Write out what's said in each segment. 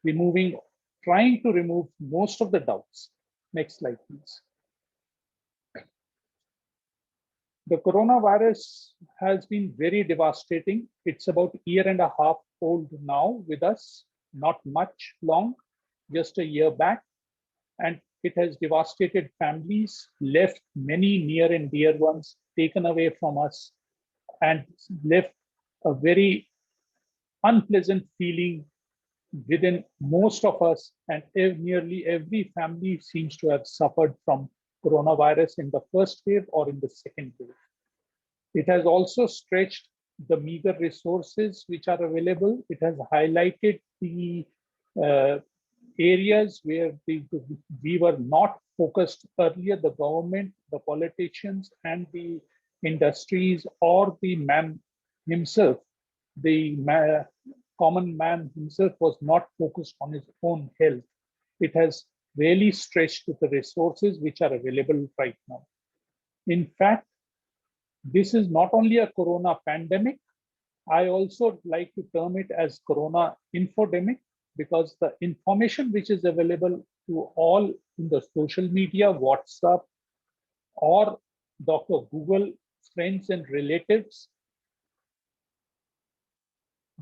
trying to remove most of the doubts. Next slide, please. The coronavirus has been very devastating. It's about a year and a half old now with us, not much long, just a year back. And it has devastated families, left many near and dear ones taken away from us, and left a very unpleasant feeling within most of us, and nearly every family seems to have suffered from coronavirus in the first wave or in the second wave. It has also stretched the meager resources which are available. It has highlighted the areas where we were not focused earlier, the government, the politicians, and the industries, or the man himself, the common man himself was not focused on his own health. It has really stretched the resources which are available right now. In fact, this is not only a corona pandemic, I also like to term it as corona infodemic, because the information which is available to all in the social media, WhatsApp, or Dr. Google, friends and relatives,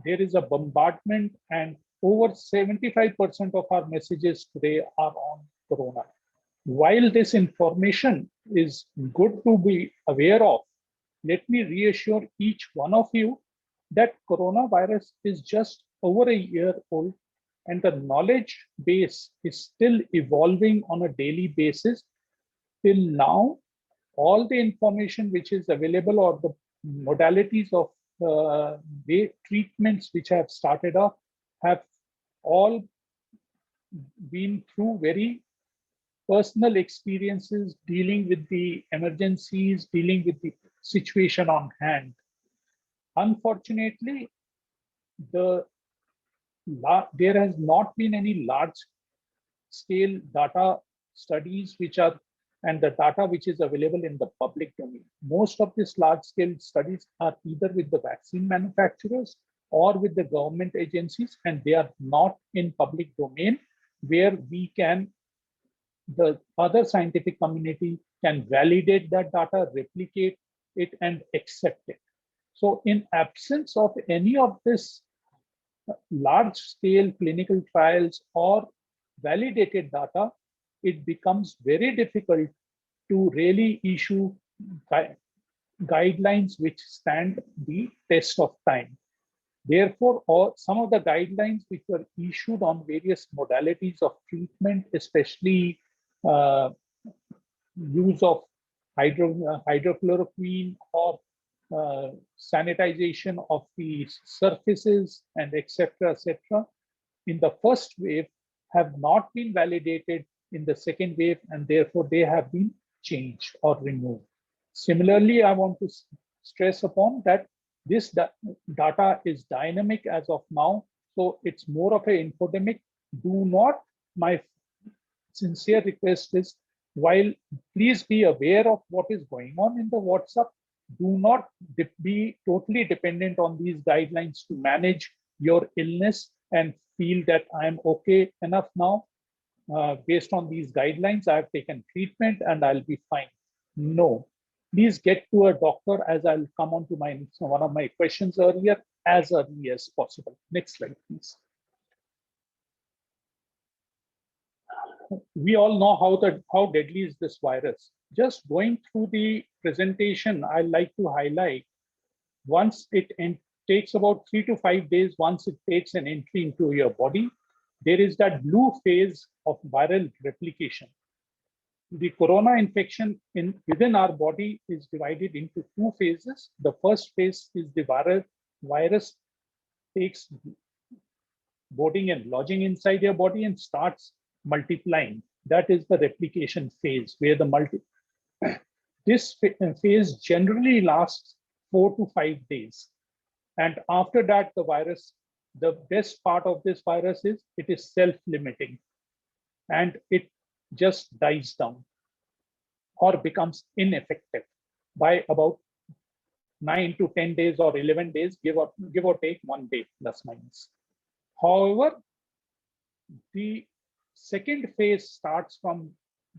there is a bombardment, and over 75% of our messages today are on corona. While this information is good to be aware of, let me reassure each one of you that coronavirus is just over a year old, and the knowledge base is still evolving on a daily basis. Till now, all the information which is available, or the modalities of the treatments which have started off, have all been through very personal experiences, dealing with the emergencies, dealing with the situation on hand. Unfortunately, there has not been any large scale data studies and the data which is available in the public domain. Most of these large scale studies are either with the vaccine manufacturers or with the government agencies, and they are not in public domain where the other scientific community can validate that data, replicate it, and accept it. So in absence of any of this large scale clinical trials or validated data, it becomes very difficult to really issue guidelines which stand the test of time. Therefore, some of the guidelines which were issued on various modalities of treatment, especially use of hydrochloroquine, or sanitization of the surfaces, and etc., etc., in the first wave have not been validated in the second wave, and therefore they have been changed or removed. Similarly, I want to stress upon that this data is dynamic as of now, so it's more of an infodemic. My sincere request is, while please be aware of what is going on in the WhatsApp, do not be totally dependent on these guidelines to manage your illness and feel that I'm okay enough now. Based on these guidelines, I've taken treatment and I'll be fine. No, please get to a doctor, as I'll come on to one of my questions earlier, as early as possible. Next slide, please. We all know how deadly is this virus. Just going through the presentation, I like to highlight, once it takes about 3 to 5 days, once it takes an entry into your body, there is that blue phase of viral replication. The corona infection within our body is divided into 2 phases. The first phase is the virus takes boarding and lodging inside your body and starts multiplying. That is the replication phase, where this phase generally lasts 4 to 5 days. And after that, the best part of this virus is it is self-limiting, and it just dies down or becomes ineffective by about 9 to 10 days or 11 days, give or take 1 day plus minus. However, The second phase starts from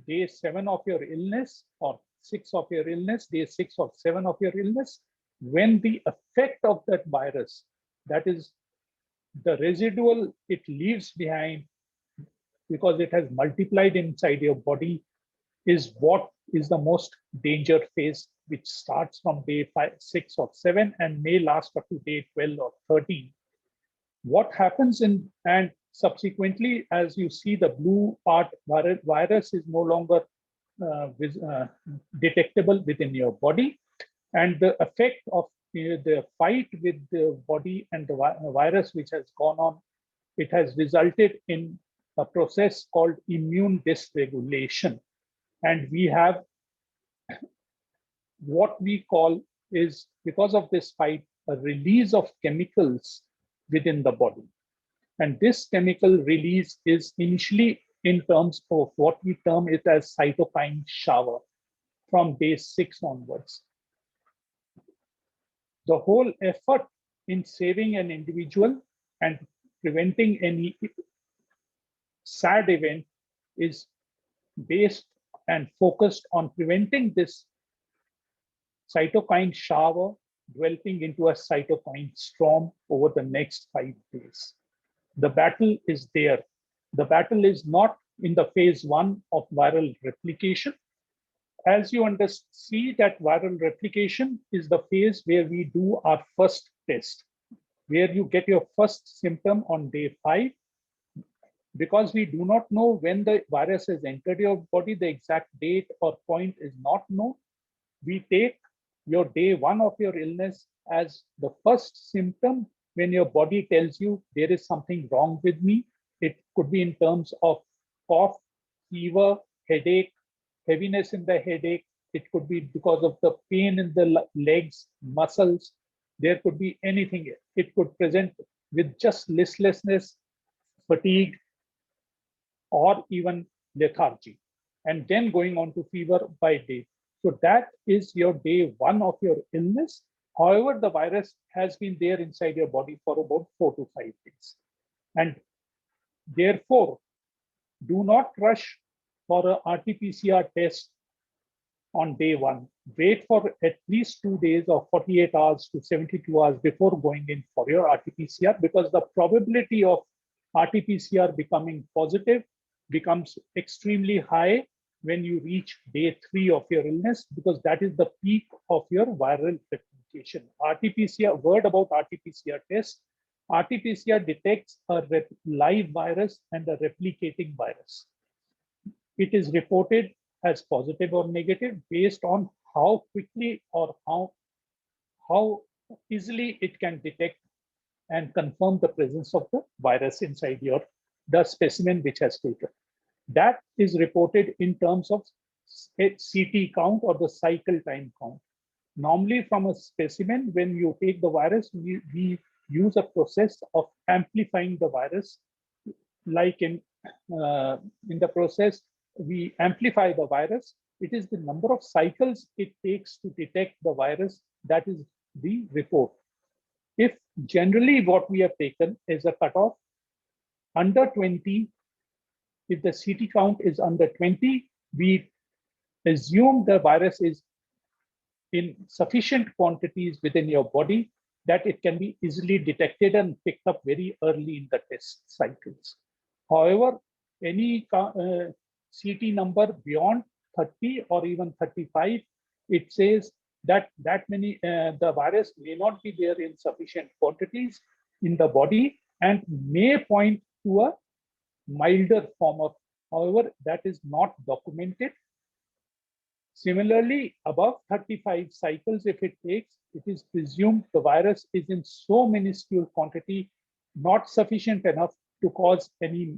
day 7 of your illness or 6 of your illness, day 6 or 7 of your illness, when the effect of that virus, that is the residual it leaves behind because it has multiplied inside your body, is what is the most danger phase, which starts from day 5, 6 or 7 and may last up to day 12 or 13. What happens and subsequently, as you see the blue part, virus is no longer detectable within your body, and the effect of the fight with the body and the virus which has gone on, it has resulted in a process called immune dysregulation. And we have what we call is, because of this fight, a release of chemicals within the body. And this chemical release is initially in terms of what we term it as cytokine shower from day 6 onwards. The whole effort in saving an individual and preventing any sad event is based and focused on preventing this cytokine shower developing into a cytokine storm over the next 5 days. The battle is there. The battle is not in the phase 1 of viral replication. As you see that viral replication is the phase where we do our first test, where you get your first symptom on day 5. Because we do not know when the virus has entered your body, the exact date or point is not known. We take your day 1 of your illness as the first symptom when your body tells you there is something wrong with me. It could be in terms of cough, fever, headache, heaviness in the headache. It could be because of the pain in the legs, muscles. There could be anything. It could present with just listlessness, fatigue, or even lethargy, and then going on to fever by day. So that is your day 1 of your illness. However, the virus has been there inside your body for about 4 to 5 days. And therefore, do not rush for a RT-PCR test on day 1. Wait for at least 2 days or 48 hours to 72 hours before going in for your RT-PCR, because the probability of RT-PCR becoming positive becomes extremely high when you reach day 3 of your illness, because that is the peak of your viral replication. RT-PCR, word about RT-PCR test. RT-PCR detects a live virus and a replicating virus. It is reported as positive or negative based on how quickly or how easily it can detect and confirm the presence of the virus inside the specimen which has taken. That is reported in terms of CT count or the cycle time count. Normally from a specimen, when you take the virus, we use a process of amplifying the virus. Like in the process, we amplify the virus. It is the number of cycles it takes to detect the virus that is the report. If generally what we have taken is a cutoff under 20, if the CT count is under 20, we assume the virus is in sufficient quantities within your body that it can be easily detected and picked up very early in the test cycles. However, any CT number beyond 30 or even 35, it says that the virus may not be there in sufficient quantities in the body and may point to a milder form of, however, that is not documented. Similarly, above 35 cycles, if it takes, it is presumed the virus is in so minuscule quantity, not sufficient enough to cause any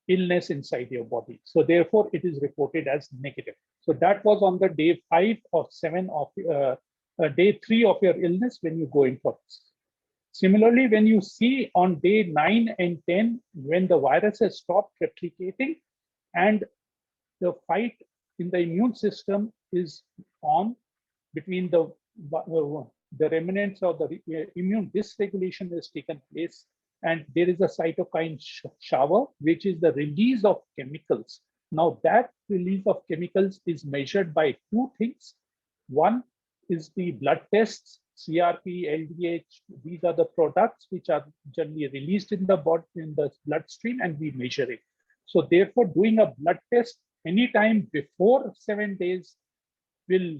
illness inside your body. So therefore, it is reported as negative. So that was on the day 5 or 7 of day 3 of your illness when you go in for this. Similarly, when you see on day 9 and 10, when the virus has stopped replicating and the fight in the immune system is on between the remnants of the immune dysregulation has taken place, and there is a cytokine shower, which is the release of chemicals. Now that release of chemicals is measured by two things. One is the blood tests, CRP, LDH. These are the products which are generally released in the body, in the bloodstream, and we measure it. So therefore, doing a blood test anytime before 7 days will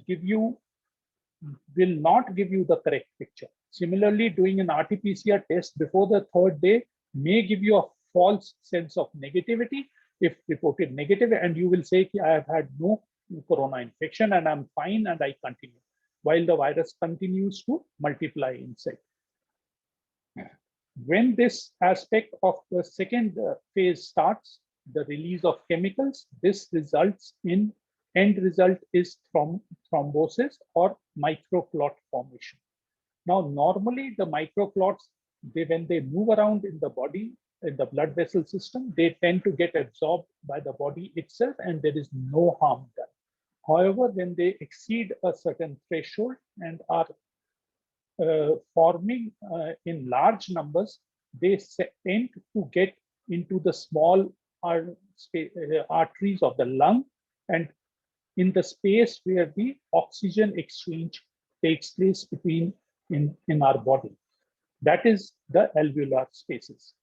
not give you the correct picture. Similarly, doing an RT-PCR test before the 3rd day may give you a false sense of negativity if reported negative, and you will say, I have had no corona infection and I'm fine and I continue, while the virus continues to multiply inside. When this aspect of the second phase starts, the release of chemicals, this results in, end result is thrombosis or microclot formation. Now, normally the microclots, when they move around in the body, in the blood vessel system, they tend to get absorbed by the body itself and there is no harm done. However, when they exceed a certain threshold and are forming in large numbers, they tend to get into the small arteries of the lung and in the space where the oxygen exchange takes place between in our body. That is the alveolar spaces.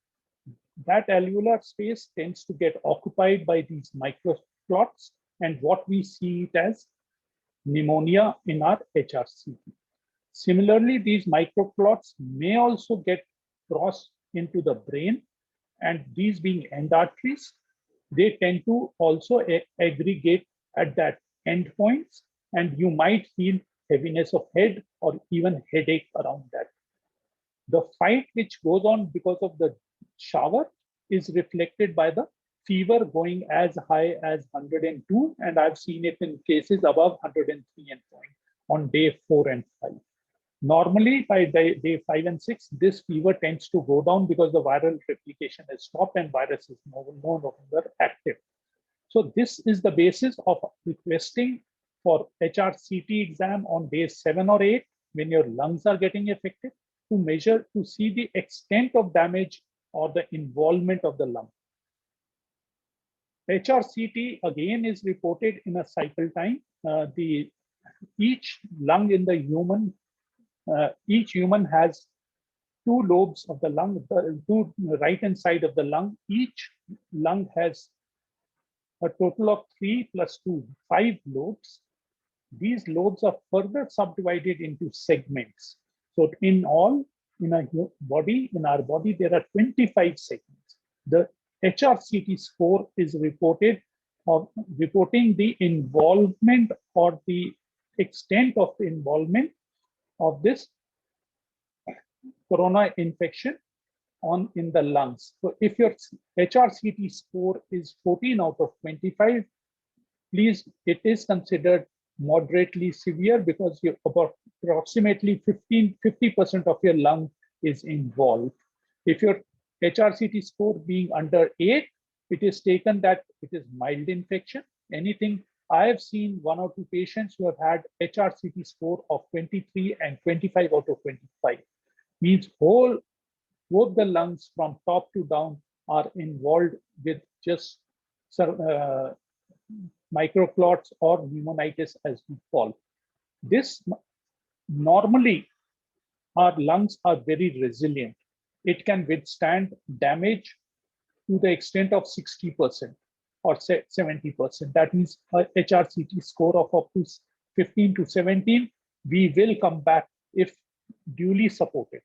That alveolar space tends to get occupied by these microclots, and what we see it as pneumonia in our HRCT. Similarly, these microclots may also get crossed into the brain, and these being end arteries, they tend to also aggregate at that end points, and you might feel heaviness of head or even headache around that. The fight which goes on because of the shower is reflected by the fever going as high as 102, and I've seen it in cases above 103 and point on day 4 and 5. Normally, by day 5 and 6, this fever tends to go down because the viral replication has stopped and virus is no longer active. So this is the basis of requesting for HRCT exam on day 7 or 8 when your lungs are getting affected to measure, to see the extent of damage or the involvement of the lung. HRCT again is reported in a cycle time. Each lung in the human, each human has 2 lobes of the lung, the 2 right hand side of the lung. Each lung has a total of 3 plus 2, 5 lobes. These lobes are further subdivided into segments. So in all, in our body, there are 25 segments. The HRCT score is reporting the involvement or the extent of the involvement of this corona infection in the lungs. So if your HRCT score is 14 out of 25, please, it is considered moderately severe because you're about approximately 50% of your lung is involved. If your HRCT score being under 8, it is taken that it is mild infection. Anything, I have seen 1 or 2 patients who have had HRCT score of 23 and 25 out of 25. Means both the lungs from top to down are involved with just microclots or pneumonitis as we call. This normally, our lungs are very resilient. It can withstand damage to the extent of 60% or 70%. That means a HRCT score of up to 15 to 17, we will come back if duly supported.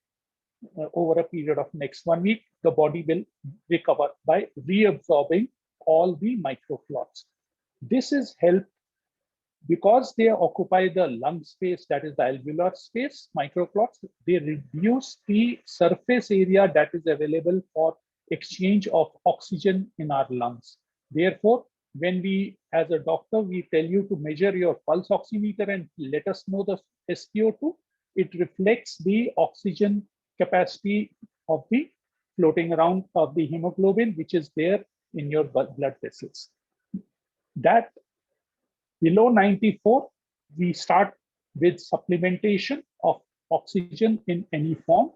Over a period of next 1 week, the body will recover by reabsorbing all the microclots. This is helped because they occupy the lung space, that is the alveolar space, microclots, they reduce the surface area that is available for exchange of oxygen in our lungs. Therefore, when we, as a doctor, we tell you to measure your pulse oximeter and let us know the SpO2, it reflects the oxygen capacity of the floating around of the hemoglobin, which is there in your blood vessels. That below 94, we start with supplementation of oxygen in any form.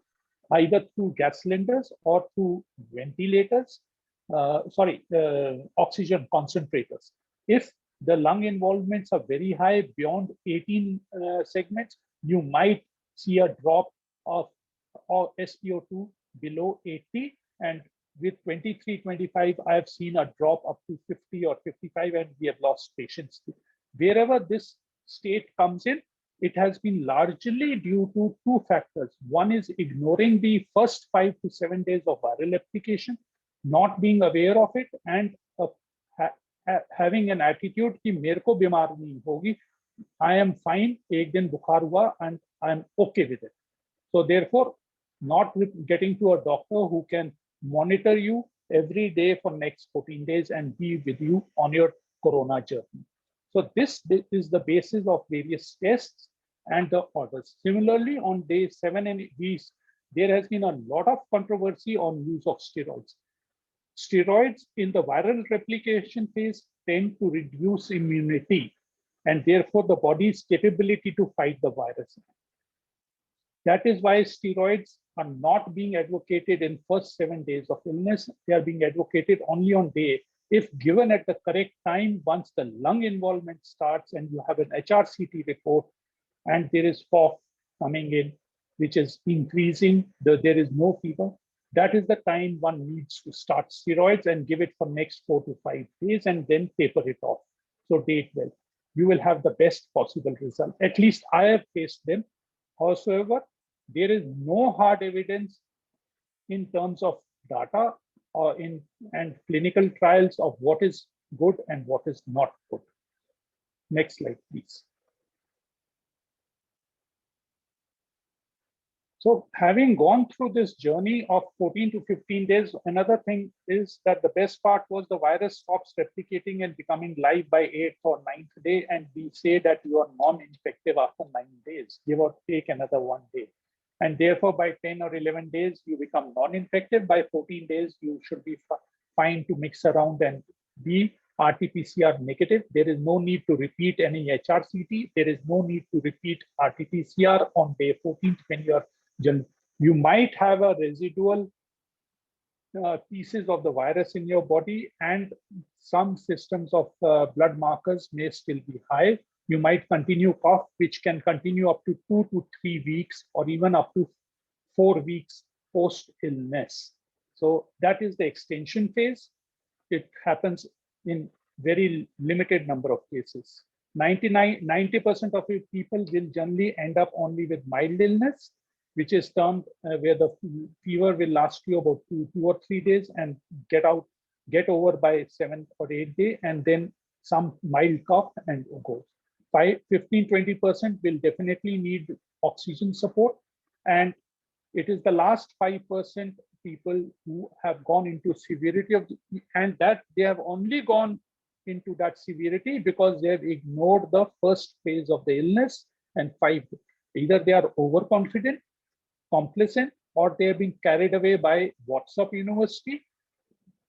either through gas cylinders or through ventilators, oxygen concentrators. If the lung involvements are very high, beyond 18 segments, you might see a drop of SpO2 below 80, and with 23, 25, I have seen a drop up to 50 or 55, and we have lost patients. Wherever this state comes in, it has been largely due to two factors. One is ignoring the first 5 to 7 days of viral application, not being aware of it, and having an attitude कि मेरे को बीमार नहीं होगी, I am fine, एक दिन बुखार हुआ and I am okay with it. So therefore, not getting to a doctor who can monitor you every day for next 14 days and be with you on your corona journey. So this is the basis of various tests and the orders. Similarly, on day 7 and 8, there has been a lot of controversy on use of steroids. Steroids in the viral replication phase tend to reduce immunity and therefore the body's capability to fight the virus. That is why steroids are not being advocated in first 7 days of illness. They are being advocated only on day, if given at the correct time, once the lung involvement starts and you have an HRCT report and there is cough coming in, which is increasing, there is no fever. That is the time one needs to start steroids and give it for next 4 to 5 days and then taper it off. So date well, you will have the best possible result. At least I have faced them. However, there is no hard evidence in terms of data or and clinical trials of what is good and what is not good. Next slide, please. So having gone through this journey of 14 to 15 days, another thing is that the best part was the virus stops replicating and becoming live by 8th or 9th day. And we say that you are non-infective after 9 days, give or take another 1 day. And therefore, by 10 or 11 days, you become non-infective. By 14 days, you should be fine to mix around and be RT-PCR negative. There is no need to repeat any HRCT. There is no need to repeat RT-PCR on day 14th when you might have a residual pieces of the virus in your body, and some systems of blood markers may still be high. You might continue cough, which can continue up to 2 to 3 weeks or even up to 4 weeks post illness. So that is the extension phase. It happens in very limited number of cases. 90% of people will generally end up only with mild illness, which is termed where the fever will last you about 2 or 3 days and get over by 7th or 8th day, and then some mild cough and goes. 15-20% will definitely need oxygen support, and it is the last 5% people who have gone into severity of and that they have only gone into that severity because they have ignored the first phase of the illness, and either they are overconfident, complacent, or they have been carried away by WhatsApp University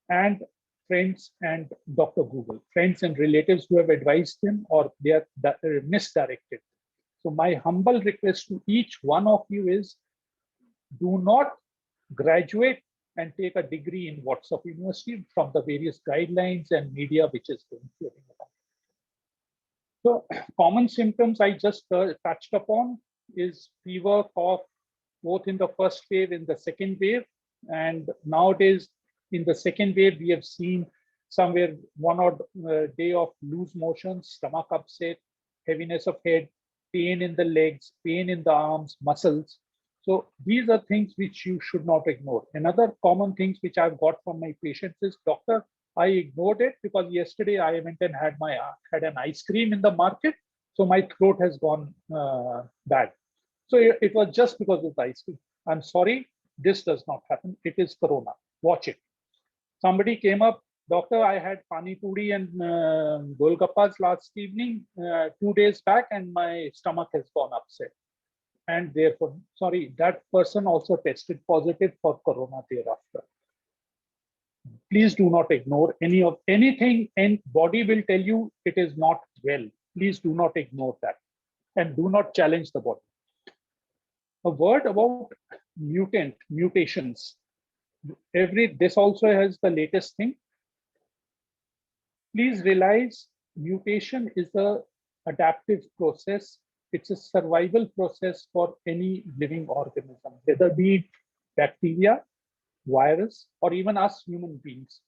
and friends and Dr. Google, friends and relatives who have advised them, or they are misdirected. So my humble request to each one of you is, do not graduate and take a degree in WhatsApp University from the various guidelines and media which is floating around. So common symptoms I just touched upon is fever, cough, both in the first wave and the second wave. And nowadays, in the second wave, we have seen somewhere 1 odd day of loose motion, stomach upset, heaviness of head, pain in the legs, pain in the arms, muscles. So these are things which you should not ignore. Another common things which I've got from my patients is, doctor, I ignored it because yesterday I went and had an ice cream in the market, so my throat has gone bad. So it was just because of the ice cream. I'm sorry, this does not happen. It is corona. Watch it. Somebody came up, doctor, I had pani puri and golgappas last evening, 2 days back, and my stomach has gone upset. And therefore, sorry, that person also tested positive for corona thereafter. Please do not ignore anything, and body will tell you it is not well. Please do not ignore that, and do not challenge the body. A word about mutations. This also has the latest thing. Please realize mutation is a adaptive process. It's a survival process for any living organism, whether be it bacteria, virus, or even us human beings.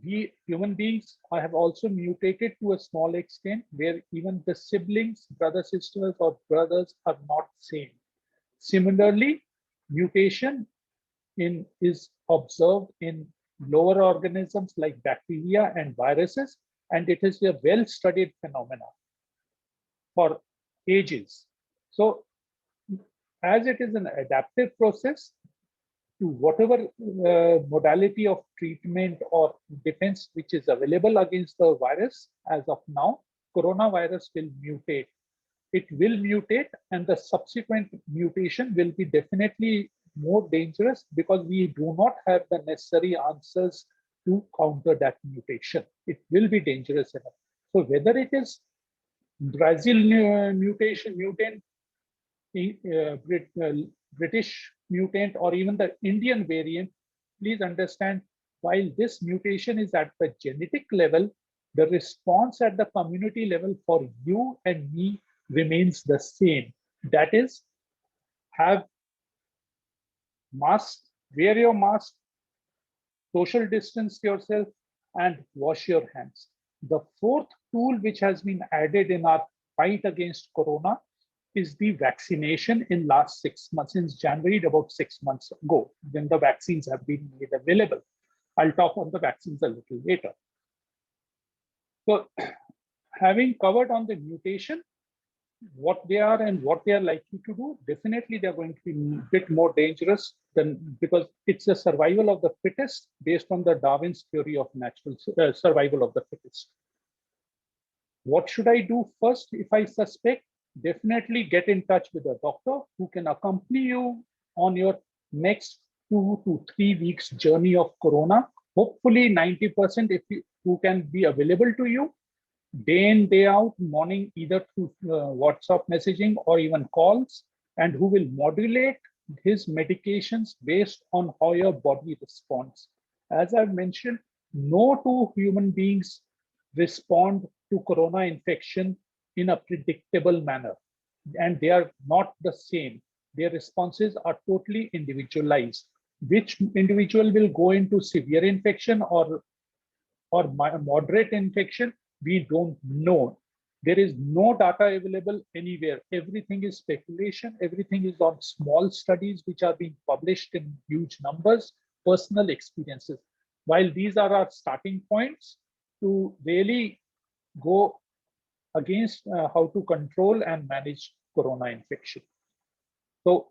We human beings have also mutated to a small extent where even the siblings, brothers, sisters, or brothers are not same. Similarly, mutation is observed in lower organisms like bacteria and viruses, and it is a well-studied phenomenon for ages. So as it is an adaptive process to whatever modality of treatment or defense which is available against the virus, as of now, coronavirus will mutate. It will mutate, and the subsequent mutation will be definitely more dangerous because we do not have the necessary answers to counter that mutation. It will be dangerous enough. So whether it is Brazil mutant, British mutant, or even the Indian variant, please understand, while this mutation is at the genetic level, the response at the community level for you and me remains the same. That is, have mask, wear your mask, social distance yourself, and wash your hands. The fourth tool which has been added in our fight against corona is the vaccination in last 6 months, since January, about 6 months ago, when the vaccines have been made available. I'll talk on the vaccines a little later. So having covered on the mutation, what they are and what they are likely to do, definitely they're going to be a bit more dangerous than, because it's a survival of the fittest based on the Darwin's theory of natural survival of the fittest. What should I do first if I suspect? Definitely get in touch with a doctor who can accompany you on your next 2 to 3 weeks journey of corona. Hopefully 90% who can be available to you day in, day out, morning, either through WhatsApp messaging or even calls, and who will modulate his medications based on how your body responds. As I've mentioned, no two human beings respond to corona infection in a predictable manner, and they are not the same. Their responses are totally individualized. Which individual will go into severe infection or moderate infection, we don't know. There is no data available anywhere. Everything is speculation. Everything is on small studies which are being published in huge numbers, personal experiences. While these are our starting points to really go against how to control and manage corona infection. So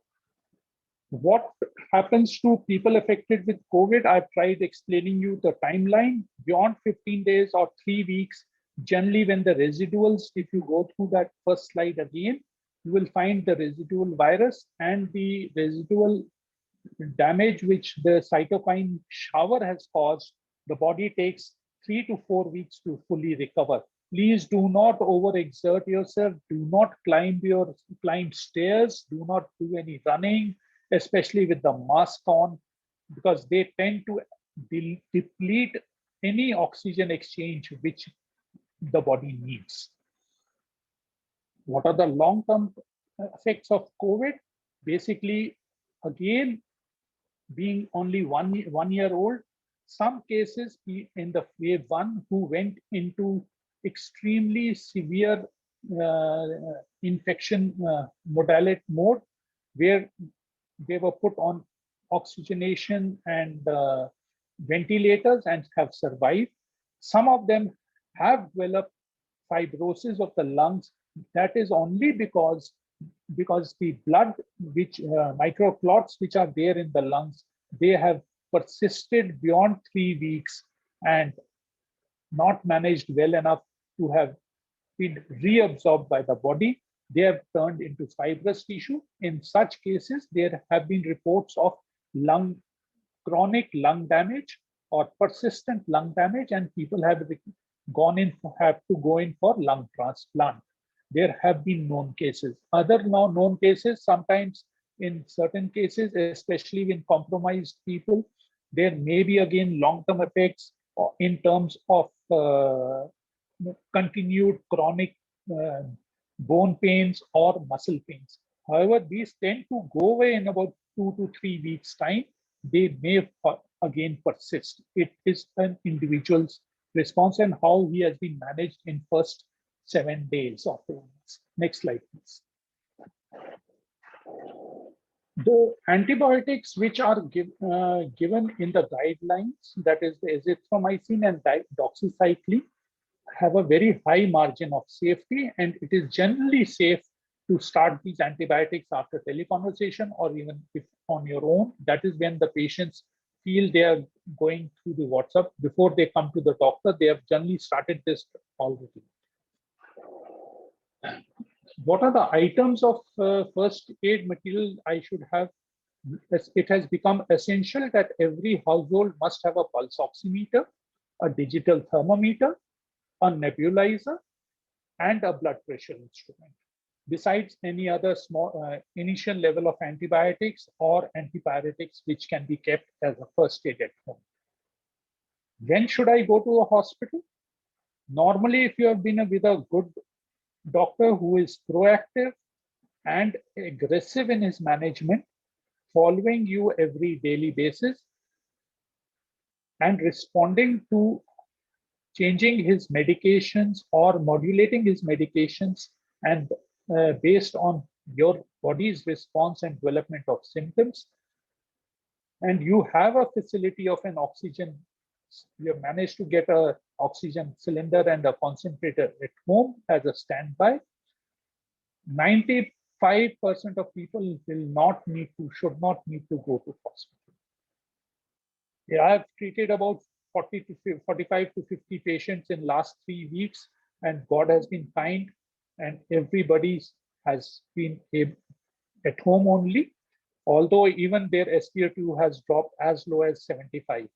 what happens to people affected with COVID? I've tried explaining you the timeline. Beyond 15 days or 3 weeks, generally when the residuals, if you go through that first slide again, you will find the residual virus and the residual damage which the cytokine shower has caused. The body takes 3 to 4 weeks to fully recover. Please do not overexert yourself. Do not climb stairs. Do not do any running, especially with the mask on, because they tend to deplete any oxygen exchange which the body needs. What are the long-term effects of COVID? Basically, again, being only one year old, some cases in the wave 1 who went into extremely severe infection modality mode, where they were put on oxygenation and ventilators and have survived. Some of them have developed fibrosis of the lungs. That is only because the blood, which microclots which are there in the lungs, they have persisted beyond 3 weeks and not managed well enough to have been reabsorbed by the body. They have turned into fibrous tissue. In such cases, there have been reports of chronic lung damage or persistent lung damage, and people have to go in for lung transplant. There have been known cases. Other known cases, sometimes in certain cases, especially in compromised people. There may be again long-term effects in terms of continued chronic uh, bone pains or muscle pains. However, these tend to go away in about 2 to 3 weeks' time. They may again persist. It is an individual's response and how he has been managed in first 7 days of illness. Next slide, please. The antibiotics which are given in the guidelines, that is the azithromycin and doxycycline, have a very high margin of safety, and it is generally safe to start these antibiotics after teleconversation or even if on your own. That is when the patients feel they are going through the WhatsApp. Before they come to the doctor, they have generally started this already. What are the items of first aid material I should have? It has become essential that every household must have a pulse oximeter, a digital thermometer, a nebulizer, and a blood pressure instrument, besides any other small initial level of antibiotics or antipyretics which can be kept as a first aid at home. When should I go to a hospital? Normally, if you have been with a good doctor who is proactive and aggressive in his management, following you every daily basis and responding to changing his medications or modulating his medications and based on your body's response and development of symptoms, and you have a facility of an oxygen, you have managed to get a oxygen cylinder and a concentrator at home as a standby, 95% of people should not need to go to hospital. Yeah, I have treated about 45 to 50 patients in last 3 weeks, and God has been kind, and everybody has been at home only, although even their SpO2 has dropped as low as 75,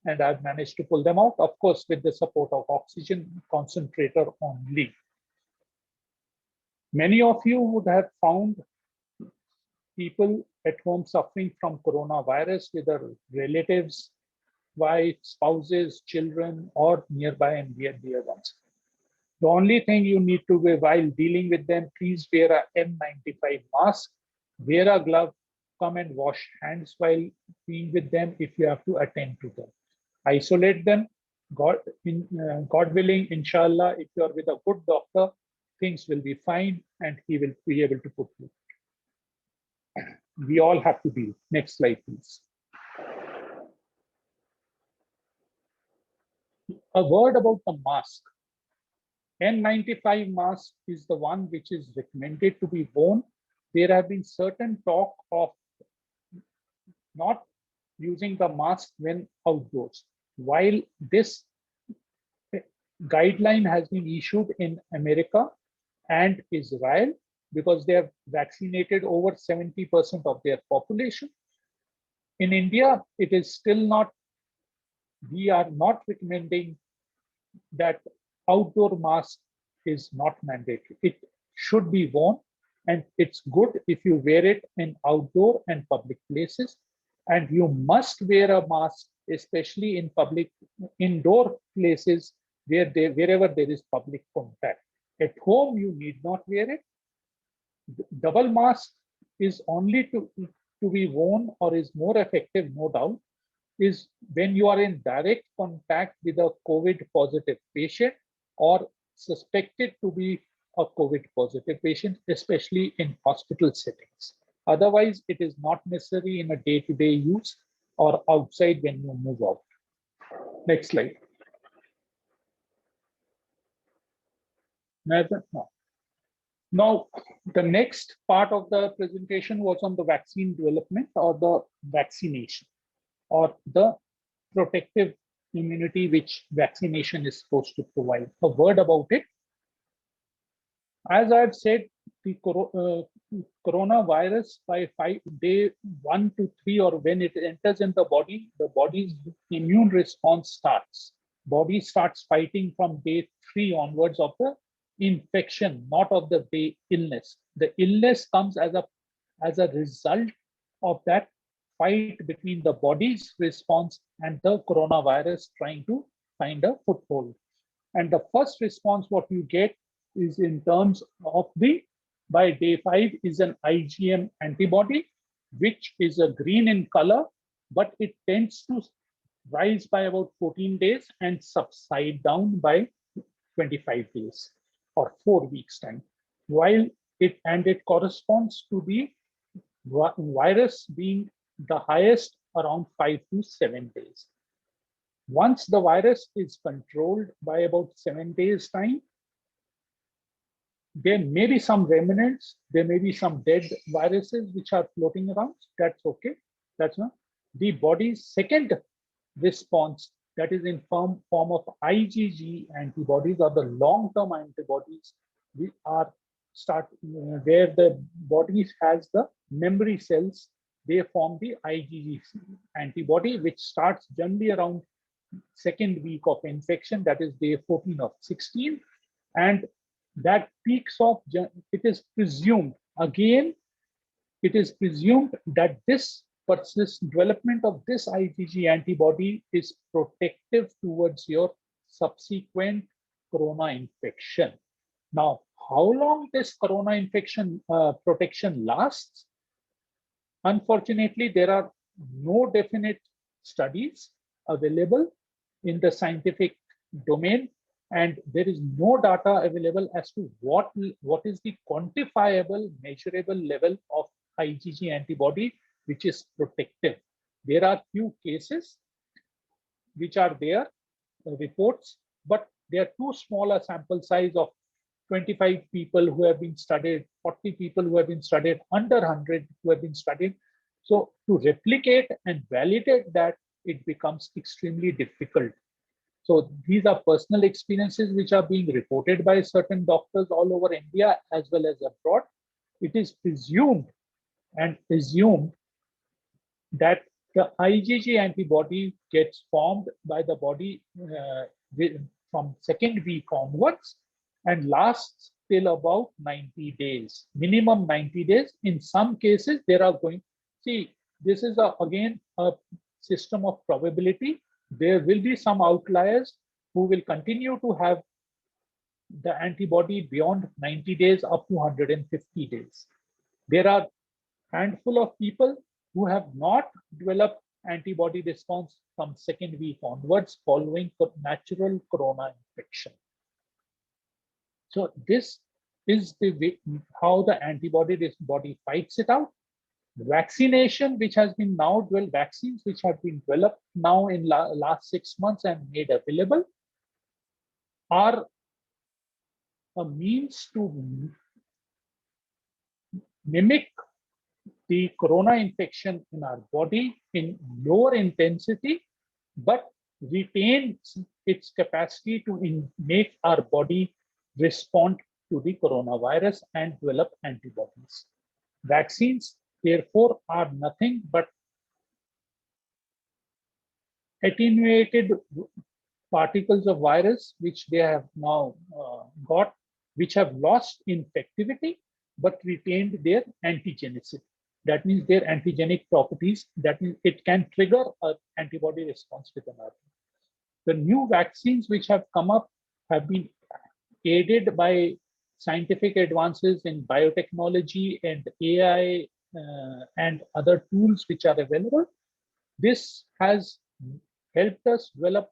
and I've managed to pull them out, of course, with the support of oxygen concentrator only. Many of you would have found people at home suffering from coronavirus with their relatives, wives, spouses, children, or nearby and dear ones. The only thing you need to wear while dealing with them, please wear a N95 mask, wear a glove, come and wash hands while being with them if you have to attend to them. Isolate them. God willing, inshallah, if you are with a good doctor, things will be fine and he will be able to put you. We all have to be. Next slide, please. A word about the mask. N95 mask is the one which is recommended to be worn. There have been certain talk of not using the mask when outdoors. While this guideline has been issued in America and Israel, because they have vaccinated over 70% of their population. In India, it is still not, we are not recommending that outdoor mask is not mandatory. It should be worn, and it's good if you wear it in outdoor and public places. And you must wear a mask, especially in public indoor places wherever there is public contact. At home, you need not wear it. Double mask is only to be worn, or is more effective, no doubt, is when you are in direct contact with a COVID positive patient or suspected to be a COVID positive patient, especially in hospital settings. Otherwise, it is not necessary in a day-to-day use or outside when you move out. Next slide. Now, the next part of the presentation was on the vaccine development or the vaccination or the protective immunity which vaccination is supposed to provide. A word about it. As I've said, the coronavirus by day 1 to 3, or when it enters in the body's immune response starts. Body starts fighting from day 3 onwards of the infection, not of the day illness. The illness comes as a as a result of that fight between the body's response and the coronavirus trying to find a foothold. And the first response, what you get is in terms of by day 5 is an IgM antibody, which is a green in color, but it tends to rise by about 14 days and subside down by 25 days or 4 weeks time. While it corresponds to the virus being the highest around 5 to 7 days. Once the virus is controlled by about 7 days time, there may be some remnants, there may be some dead viruses which are floating around. That's okay. That's not the body's second response, that is in form of IgG antibodies or the long-term antibodies. We are where the body has the memory cells. They form the IgG antibody, which starts generally around second week of infection, that is day 14 of 16, and that peaks off. It is presumed that this development of this IgG antibody is protective towards your subsequent corona infection. Now, how long this corona infection protection lasts? Unfortunately, there are no definite studies available in the scientific domain, and there is no data available as to what is the quantifiable, measurable level of IgG antibody which is protective. There are few cases which are there, reports, but they are too small a sample size of 25 people who have been studied, 40 people who have been studied, under 100 who have been studied. So to replicate and validate that, it becomes extremely difficult. So these are personal experiences which are being reported by certain doctors all over India as well as abroad. It is presumed and assumed that the IgG antibody gets formed by the body from second week onwards and lasts till about 90 days, minimum 90 days. In some cases, there are this is again a system of probability. There will be some outliers who will continue to have the antibody beyond 90 days up to 150 days. There are a handful of people who have not developed antibody response from second week onwards following the natural corona infection. So this is the way how the body fights it out. Vaccination, which has been now developed, vaccines which have been developed now in last 6 months and made available, are a means to mimic the corona infection in our body in lower intensity, but retains its capacity to make our body respond to the coronavirus and develop antibodies. Vaccines, therefore, are nothing but attenuated particles of virus which they have now got, which have lost infectivity but retained their antigenicity. That means their antigenic properties, that means it can trigger an antibody response with another. The new vaccines which have come up have been aided by scientific advances in biotechnology and AI and other tools which are available. This has helped us develop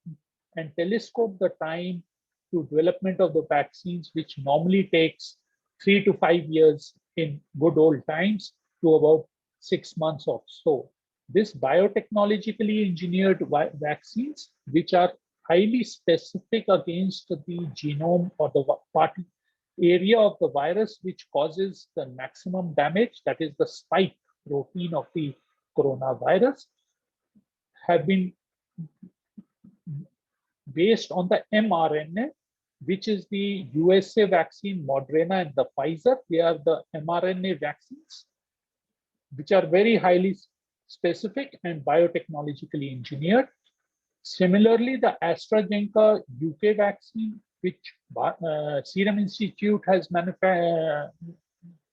and telescope the time to development of the vaccines, which normally takes 3 to 5 years in good old times to about 6 months or so. This biotechnologically engineered vaccines, which are highly specific against the genome or the area of the virus which causes the maximum damage, that is the spike protein of the coronavirus, have been based on the mRNA, which is the USA vaccine, Moderna, and the Pfizer. They are the mRNA vaccines, which are very highly specific and biotechnologically engineered. Similarly, the AstraZeneca UK vaccine, which Serum Institute has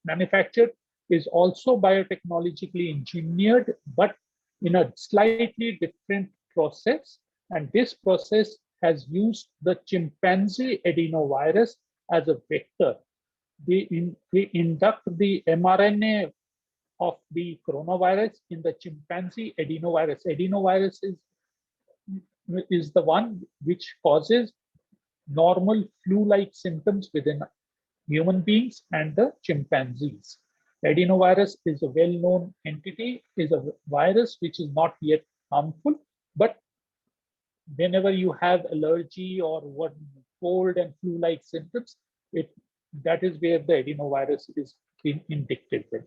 manufactured, is also biotechnologically engineered, but in a slightly different process. And this process has used the chimpanzee adenovirus as a vector. They induct the mRNA of the coronavirus in the chimpanzee adenovirus. Adenovirus is the one which causes normal flu-like symptoms within human beings and the chimpanzees. Adenovirus is a well-known entity, is a virus which is not yet harmful, but whenever you have allergy or what cold and flu-like symptoms, that is where the adenovirus is being indicted with.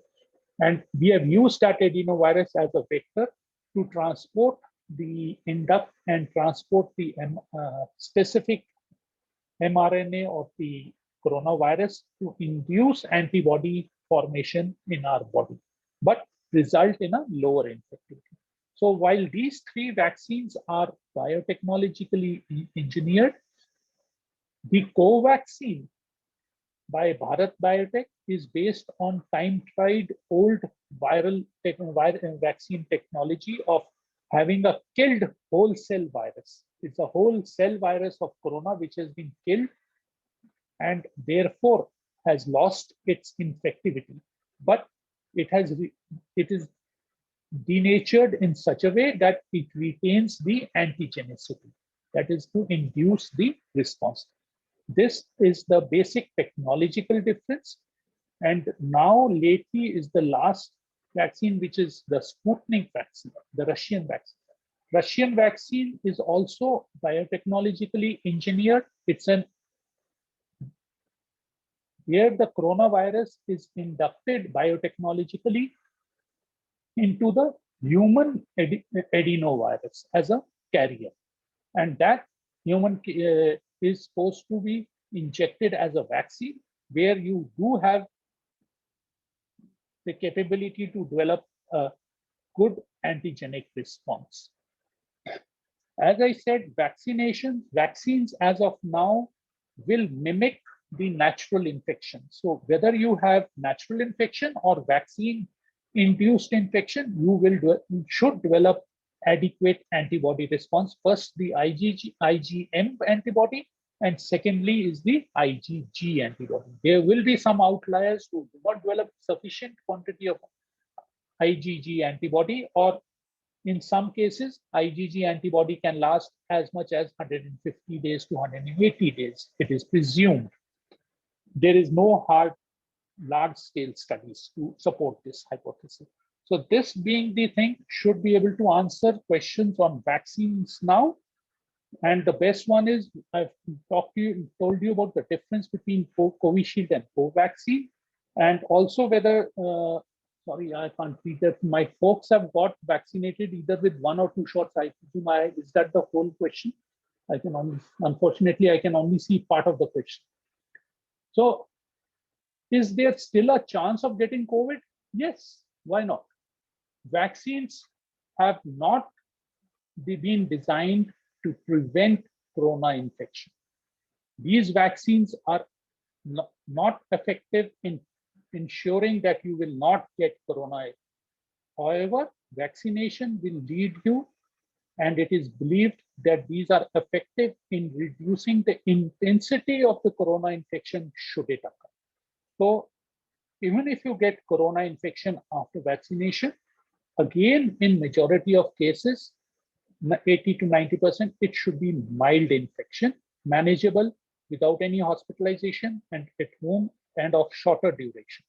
And we have used that adenovirus as a vector to transport induct and transport the specific mRNA of the coronavirus to induce antibody formation in our body, but result in a lower infectivity. So while these three vaccines are biotechnologically engineered, the Covaxin by Bharat Biotech is based on time-tried old viral vaccine technology of having a killed whole cell virus. It's a whole cell virus of corona which has been killed and therefore has lost its infectivity. But it is denatured in such a way that it retains the antigenicity, that is to induce the response. This is the basic technological difference. And now lately is the last vaccine, which is the Sputnik vaccine, the Russian vaccine. Russian vaccine is also biotechnologically engineered. Here the coronavirus is inducted biotechnologically into the human adenovirus as a carrier. And that human is supposed to be injected as a vaccine, where you do have the capability to develop a good antigenic response. As I said, vaccines as of now will mimic the natural infection. So whether you have natural infection or vaccine-induced infection, you should develop adequate antibody response. First, the IgM antibody, and secondly is the IgG antibody. There will be some outliers who do not develop sufficient quantity of IgG antibody, or in some cases, IgG antibody can last as much as 150 days to 180 days, it is presumed. There is no large-scale studies to support this hypothesis. So this being the thing, should be able to answer questions on vaccines now. And the best one is, I've told you about the difference between Covishield and Covaxin, and also whether, sorry, I can't read that. My folks have got vaccinated either with 1 or 2 shots. Is that the whole question? Unfortunately, I can only see part of the question. So is there still a chance of getting COVID? Yes, why not? Vaccines have not been designed to prevent corona infection. These vaccines are not effective in ensuring that you will not get corona. However, vaccination will lead you, and it is believed that these are effective in reducing the intensity of the corona infection should it occur. So even if you get corona infection after vaccination, again, in majority of cases, 80 to 90%, it should be mild infection, manageable without any hospitalization and at home and of shorter duration.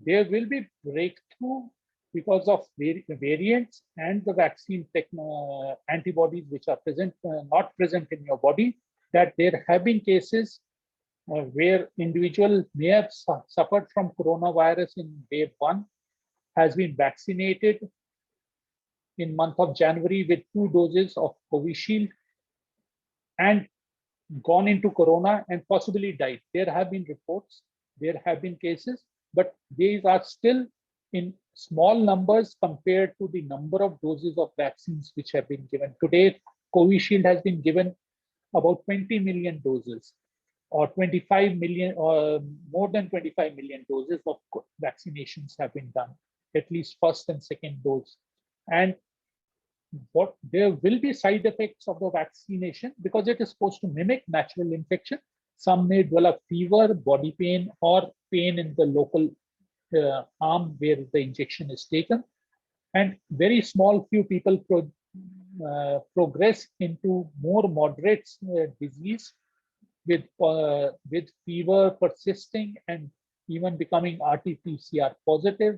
There will be breakthrough because of variants and the vaccine antibodies which are not present in your body, that there have been cases where individual may have suffered from coronavirus in wave 1, has been vaccinated in month of January with 2 doses of Covishield and gone into corona and possibly died. There have been reports, there have been cases, but these are still in small numbers compared to the number of doses of vaccines which have been given. Today, Covishield has been given about 20 million doses. or 25 million or more than 25 million doses of vaccinations have been done, at least first and second dose. And what there will be side effects of the vaccination because it is supposed to mimic natural infection. Some may develop fever, body pain, or pain in the local arm where the injection is taken. And very small few people progress into more moderate disease with fever persisting and even becoming RT-PCR positive,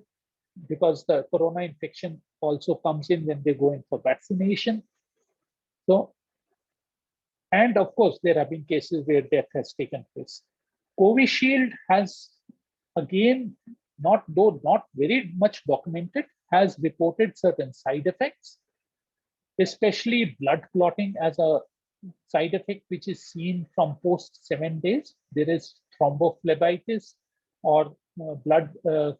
because the corona infection also comes in when they go in for vaccination. So, and of course, there have been cases where death has taken place. Covishield has, again, not very much documented, has reported certain side effects, especially blood clotting as a side effect which is seen from post 7 days. There is thrombophlebitis or blood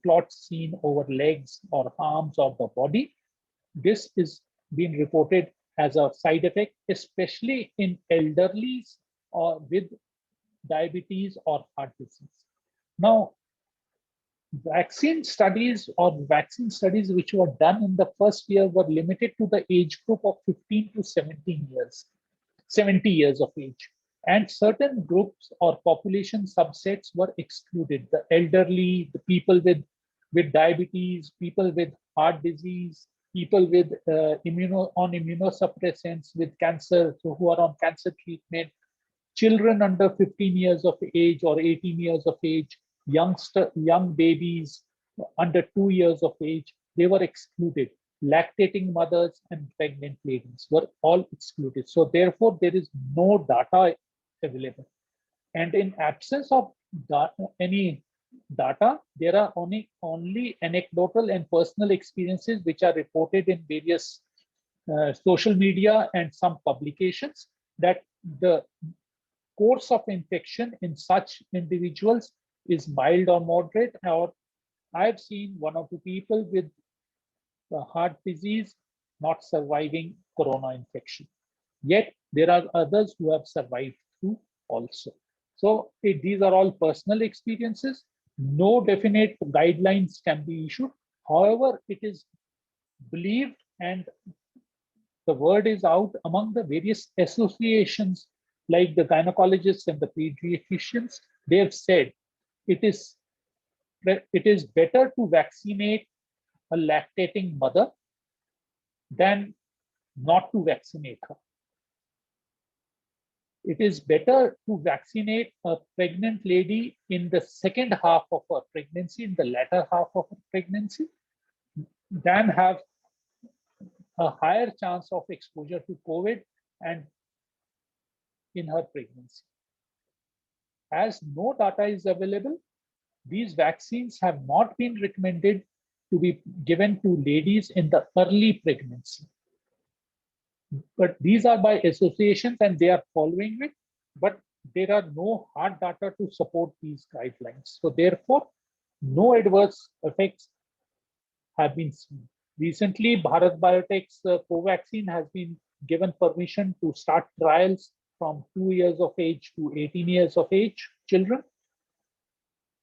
clots seen over legs or arms or the body. This is being reported as a side effect, especially in elderly or with diabetes or heart disease. Now, vaccine studies which were done in the first year were limited to the age group of 15 to 17 years, 70 years of age. And certain groups or population subsets were excluded. The elderly, the people with diabetes, people with heart disease, people with immunosuppressants, with cancer, so who are on cancer treatment, children under 15 years of age or 18 years of age, young babies under 2 years of age, they were excluded. Lactating mothers and pregnant ladies were all excluded. So therefore, there is no data available. And in absence of any data, there are only anecdotal and personal experiences which are reported in various social media and some publications that the course of infection in such individuals is mild or moderate. Or I've seen one or two people with heart disease not surviving corona infection. Yet there are others who have survived through also. So these are all personal experiences. No definite guidelines can be issued. However, it is believed and the word is out among the various associations like the gynecologists and the pediatricians. They have said it is better to vaccinate a lactating mother than not to vaccinate her. It is better to vaccinate a pregnant lady in the second half of her pregnancy, in the latter half of her pregnancy, than have a higher chance of exposure to COVID and in her pregnancy. As no data is available, these vaccines have not been recommended to be given to ladies in the early pregnancy. But these are by associations and they are following it, but there are no hard data to support these guidelines. So therefore, no adverse effects have been seen. Recently, Bharat Biotech's Covaxin has been given permission to start trials from 2 years of age to 18 years of age children.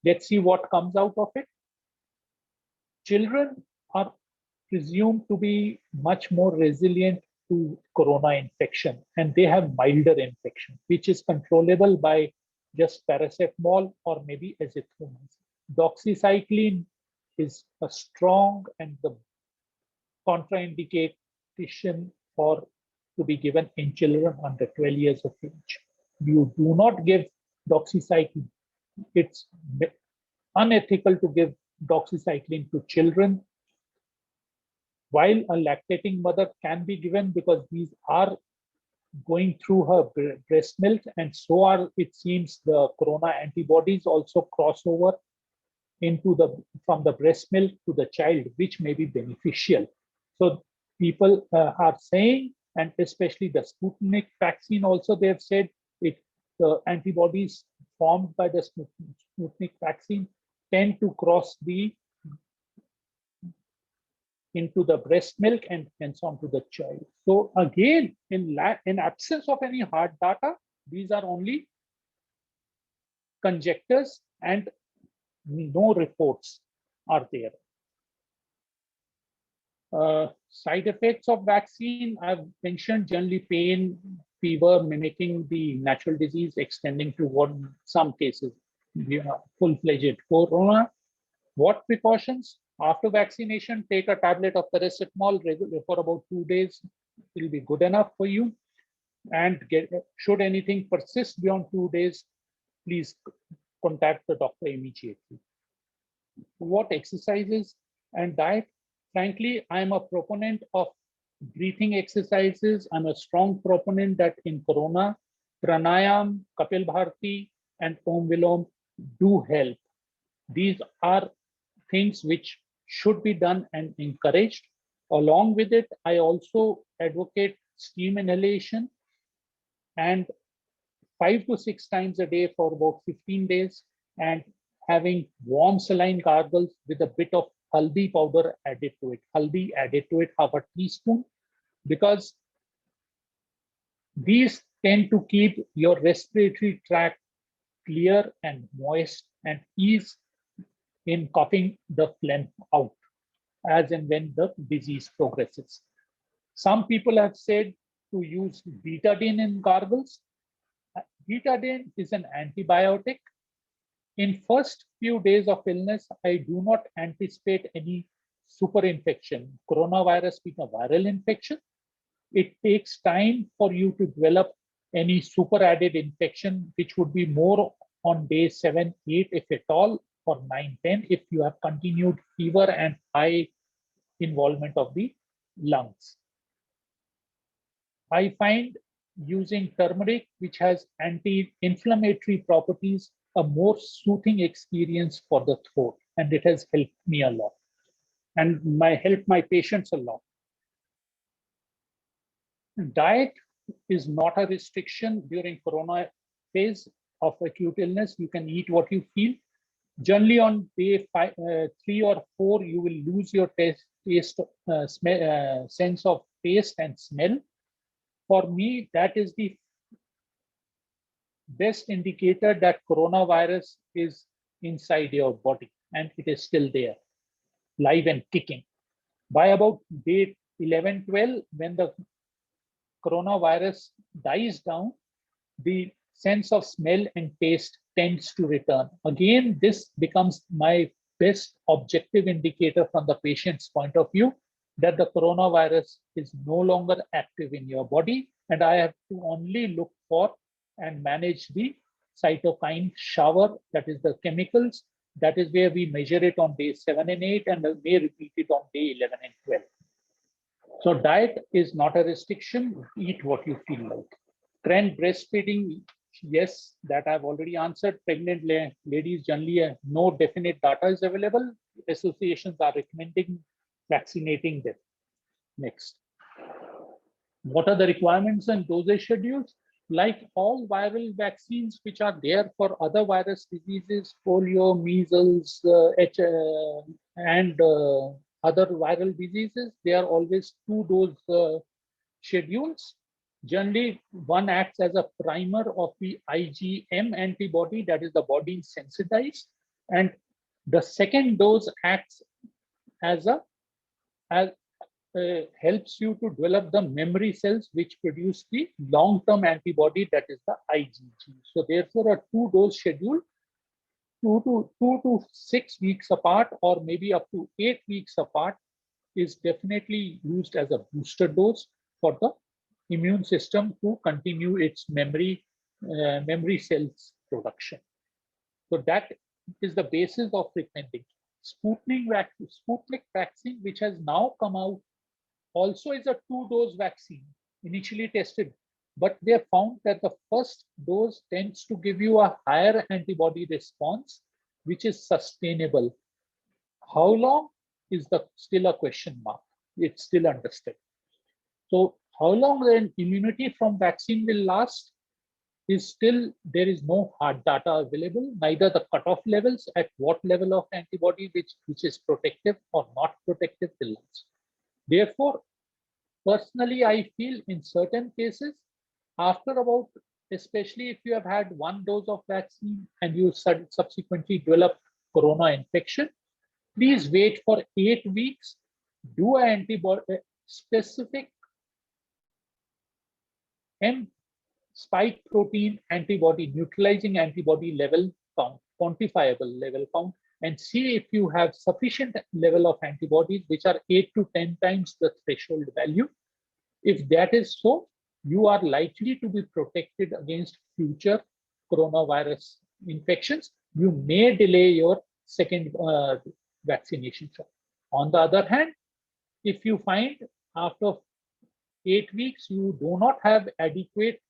Let's see what comes out of it. Children are presumed to be much more resilient to corona infection, and they have milder infection, which is controllable by just paracetamol or maybe azithromycin. Doxycycline is a strong and the contraindication for to be given in children under 12 years of age. You do not give doxycycline. It's unethical to give doxycycline to children, while a lactating mother can be given because these are going through her breast milk, and so are, it seems, the corona antibodies also cross over into from the breast milk to the child, which may be beneficial. So people are saying, and especially the Sputnik vaccine also, they have said the antibodies formed by the Sputnik vaccine tend to cross into the breast milk and hence on to the child. So again, in absence of any hard data, these are only conjectures, and no reports are there. Side effects of vaccine, I've mentioned generally pain, fever, mimicking the natural disease, extending to some cases, full-fledged corona. What precautions? After vaccination, take a tablet of paracetamol for about 2 days. It will be good enough for you. And should anything persist beyond 2 days, please contact the doctor immediately. What exercises and diet? Frankly, I'm a proponent of breathing exercises. I'm a strong proponent that in Corona, pranayam, Kapilbharti, and Om Vilom do help. These are things which should be done and encouraged. Along with it, I also advocate steam inhalation and 5 to 6 times a day for about 15 days, and having warm saline gargles with a bit of haldi powder added to it. Haldi added to it, half a teaspoon, because these tend to keep your respiratory tract clear and moist and ease in coughing the phlegm out as and when the disease progresses. Some people have said to use betadine in gargles. Betadine is an antibiotic. In first few days of illness, I do not anticipate any super infection. Coronavirus being a viral infection, it takes time for you to develop any super added infection, which would be more on day 7, 8, if at all, or 9, 10, if you have continued fever and high involvement of the lungs. I find using turmeric, which has anti-inflammatory properties, a more soothing experience for the throat, and it has helped me a lot and helped my patients a lot. Diet is not a restriction during Corona phase of acute illness. You can eat what you feel. Generally, on day 3 or 4, you will lose your sense of taste and smell. For me, that is the best indicator that coronavirus is inside your body and it is still there, live and kicking. By about day 11, 12, when the coronavirus dies down, the sense of smell and taste tends to return. Again, this becomes my best objective indicator from the patient's point of view that the coronavirus is no longer active in your body, and I have to only look for and manage the cytokine shower, that is the chemicals. That is where we measure it on day 7 and 8 and may repeat it on day 11 and 12. So diet is not a restriction. Eat what you feel like. Trend breastfeeding, yes, that I've already answered. Pregnant ladies, generally no definite data is available. Associations are recommending vaccinating them. Next. What are the requirements and dosage schedules? Like all viral vaccines which are there for other virus diseases, polio, measles, and other viral diseases, they are always 2-dose schedules. Generally, one acts as a primer of the IgM antibody, that is the body sensitized, and the second dose acts as helps you to develop the memory cells which produce the long-term antibody, that is the IgG. So therefore, a 2-dose schedule, 2 to 6 weeks apart, or maybe up to 8 weeks apart, is definitely used as a booster dose for the immune system to continue its memory cells production. So that is the basis of recommending. Sputnik vaccine, which has now come out, also is a 2-dose vaccine, initially tested, but they have found that the first dose tends to give you a higher antibody response, which is sustainable. How long is still a question mark. It's still understood. So how long the immunity from vaccine will last is still, there is no hard data available, neither the cutoff levels at what level of antibody which is protective or not protective will last. Therefore, personally, I feel in certain cases, after about especially if you have had one dose of vaccine and you subsequently develop corona infection, please wait for 8 weeks, do an antibody specific M spike protein antibody, neutralizing antibody level count, quantifiable level count, and see if you have sufficient level of antibodies, which are 8 to 10 times the threshold value. If that is so, you are likely to be protected against future coronavirus infections. You may delay your second vaccination shot. On the other hand, if you find after 8 weeks you do not have adequate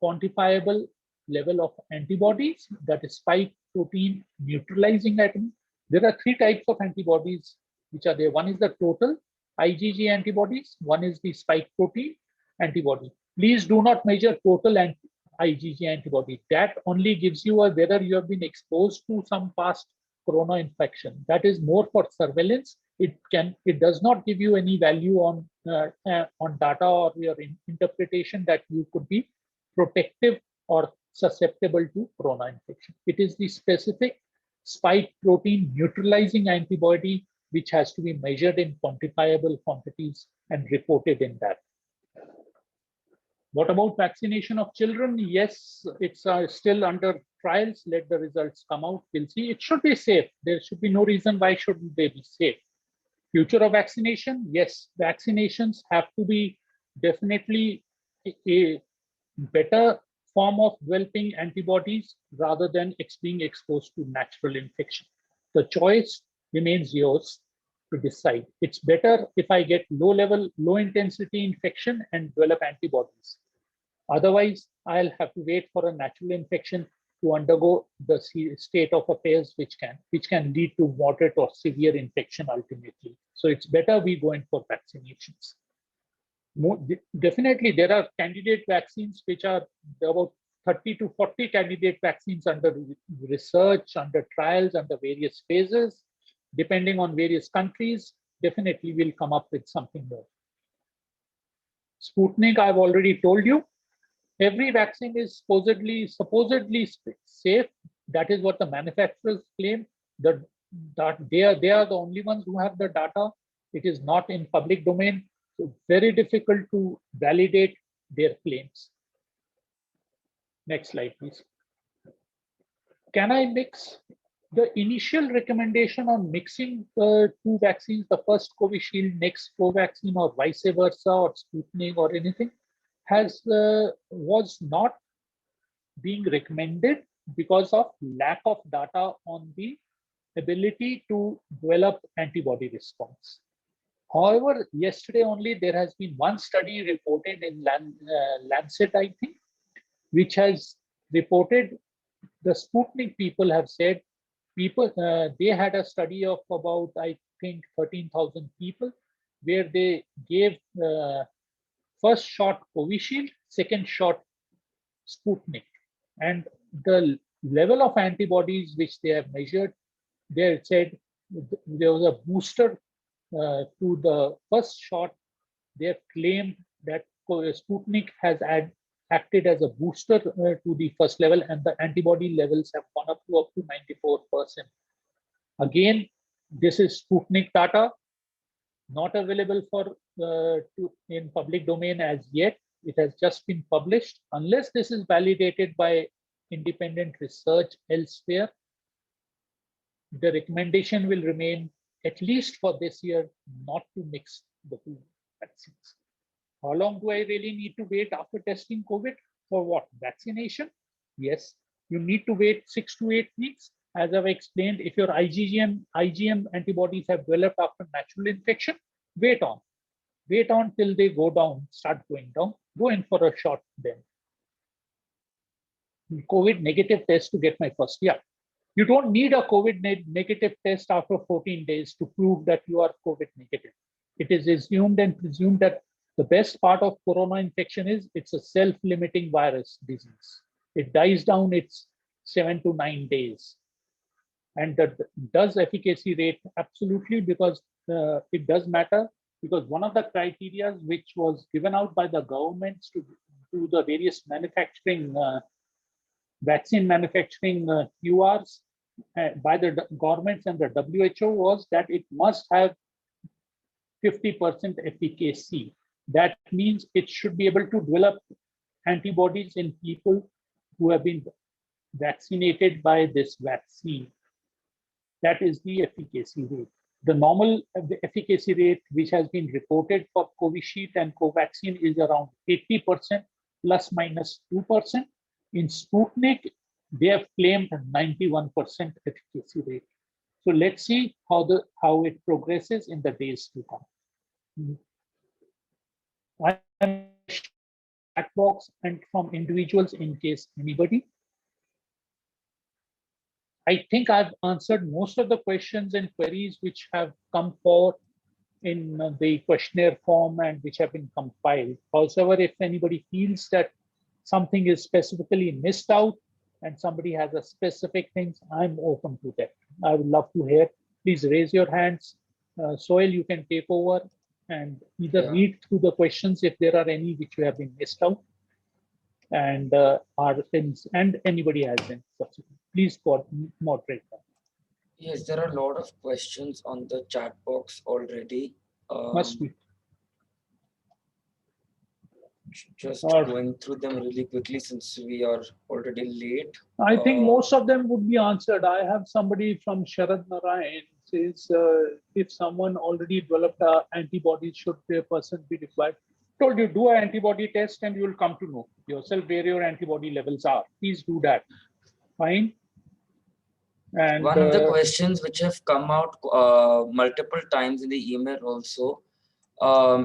quantifiable level of antibodies, that is spike protein neutralizing atom. There are 3 types of antibodies which are there. One is the total IgG antibodies, one is the spike protein antibody. Please do not measure total IgG antibody. That only gives you whether you have been exposed to some past corona infection. That is more for surveillance. It does not give you any value on data or your interpretation that you could be protective or susceptible to corona infection. It is the specific spike protein neutralizing antibody which has to be measured in quantifiable quantities and reported in that. What about vaccination of children? Yes, it's still under trials. Let the results come out. We'll see. It should be safe. There should be no reason why shouldn't they be safe. Future of vaccination? Yes, vaccinations have to be definitely a better form of developing antibodies rather than being exposed to natural infection. The choice remains yours to decide. It's better if I get low intensity infection and develop antibodies. Otherwise, I'll have to wait for a natural infection to undergo the state of affairs, which can lead to moderate or severe infection ultimately. So it's better we go in for vaccinations. Definitely, there are candidate vaccines which are about 30 to 40 candidate vaccines under research, under trials, under various phases. Depending on various countries, definitely we'll come up with something more. Sputnik, I've already told you. Every vaccine is supposedly safe. That is what the manufacturers claim. That they are the only ones who have the data. It is not in public domain. So very difficult to validate their claims. Next slide, please. Can I mix? The initial recommendation on mixing the 2 vaccines, the first Covishield, next Covaxin, or vice versa, or Sputnik, or anything, was not being recommended because of lack of data on the ability to develop antibody response. However, yesterday only there has been one study reported in Lancet, I think, which has reported the Sputnik people have said they had a study of about, I think, 13,000 people where they gave first shot Covishield, second shot Sputnik. And the level of antibodies which they have measured, they said there was a booster to the first shot. They have claimed that Sputnik has acted as a booster to the first level, and the antibody levels have gone up to 94%. Again, this is Sputnik data, not available for in public domain as yet. It has just been published. Unless this is validated by independent research elsewhere, the recommendation will remain, at least for this year, not to mix the 2 vaccines. How long do I really need to wait after testing COVID? For what? Vaccination? Yes, you need to wait 6 to 8 weeks. As I've explained, if your IgM antibodies have developed after natural infection, wait on till they go down, start going down, go in for a shot then. COVID negative test to get my first. Yeah, you don't need a COVID negative test after 14 days to prove that you are COVID negative. It is assumed and presumed that the best part of corona infection is it's a self-limiting virus disease. It dies down, it's 7 to 9 days. And that does efficacy rate absolutely, because it does matter, because one of the criteria which was given out by the governments to to the various manufacturing, vaccine manufacturing QRs by the governments and the WHO was that it must have 50% efficacy. That means it should be able to develop antibodies in people who have been vaccinated by this vaccine. That is the efficacy rate. The normal efficacy rate, which has been reported for Covishield and Covaxin, is around 80% plus minus 2%. In Sputnik, they have claimed 91% efficacy rate. So let's see how it progresses in the days to come. I'm chat box and from individuals in case anybody. I think I've answered most of the questions and queries which have come forth in the questionnaire form and which have been compiled. However, if anybody feels that something is specifically missed out and somebody has a specific things, I'm open to that. I would love to hear. Please raise your hands. Soil, you can take over and either read through the questions if there are any which you have been missed out, and and anybody has been subsequent. Please moderate that. Yes, there are a lot of questions on the chat box already. Must be. Just going through them really quickly since we are already late. I think most of them would be answered. I have somebody from Sharad Narayan says, if someone already developed antibodies, should a person be required? Told you, do an antibody test and you will come to know yourself where your antibody levels are. Please do that. Fine. And one of the questions which have come out multiple times in the email also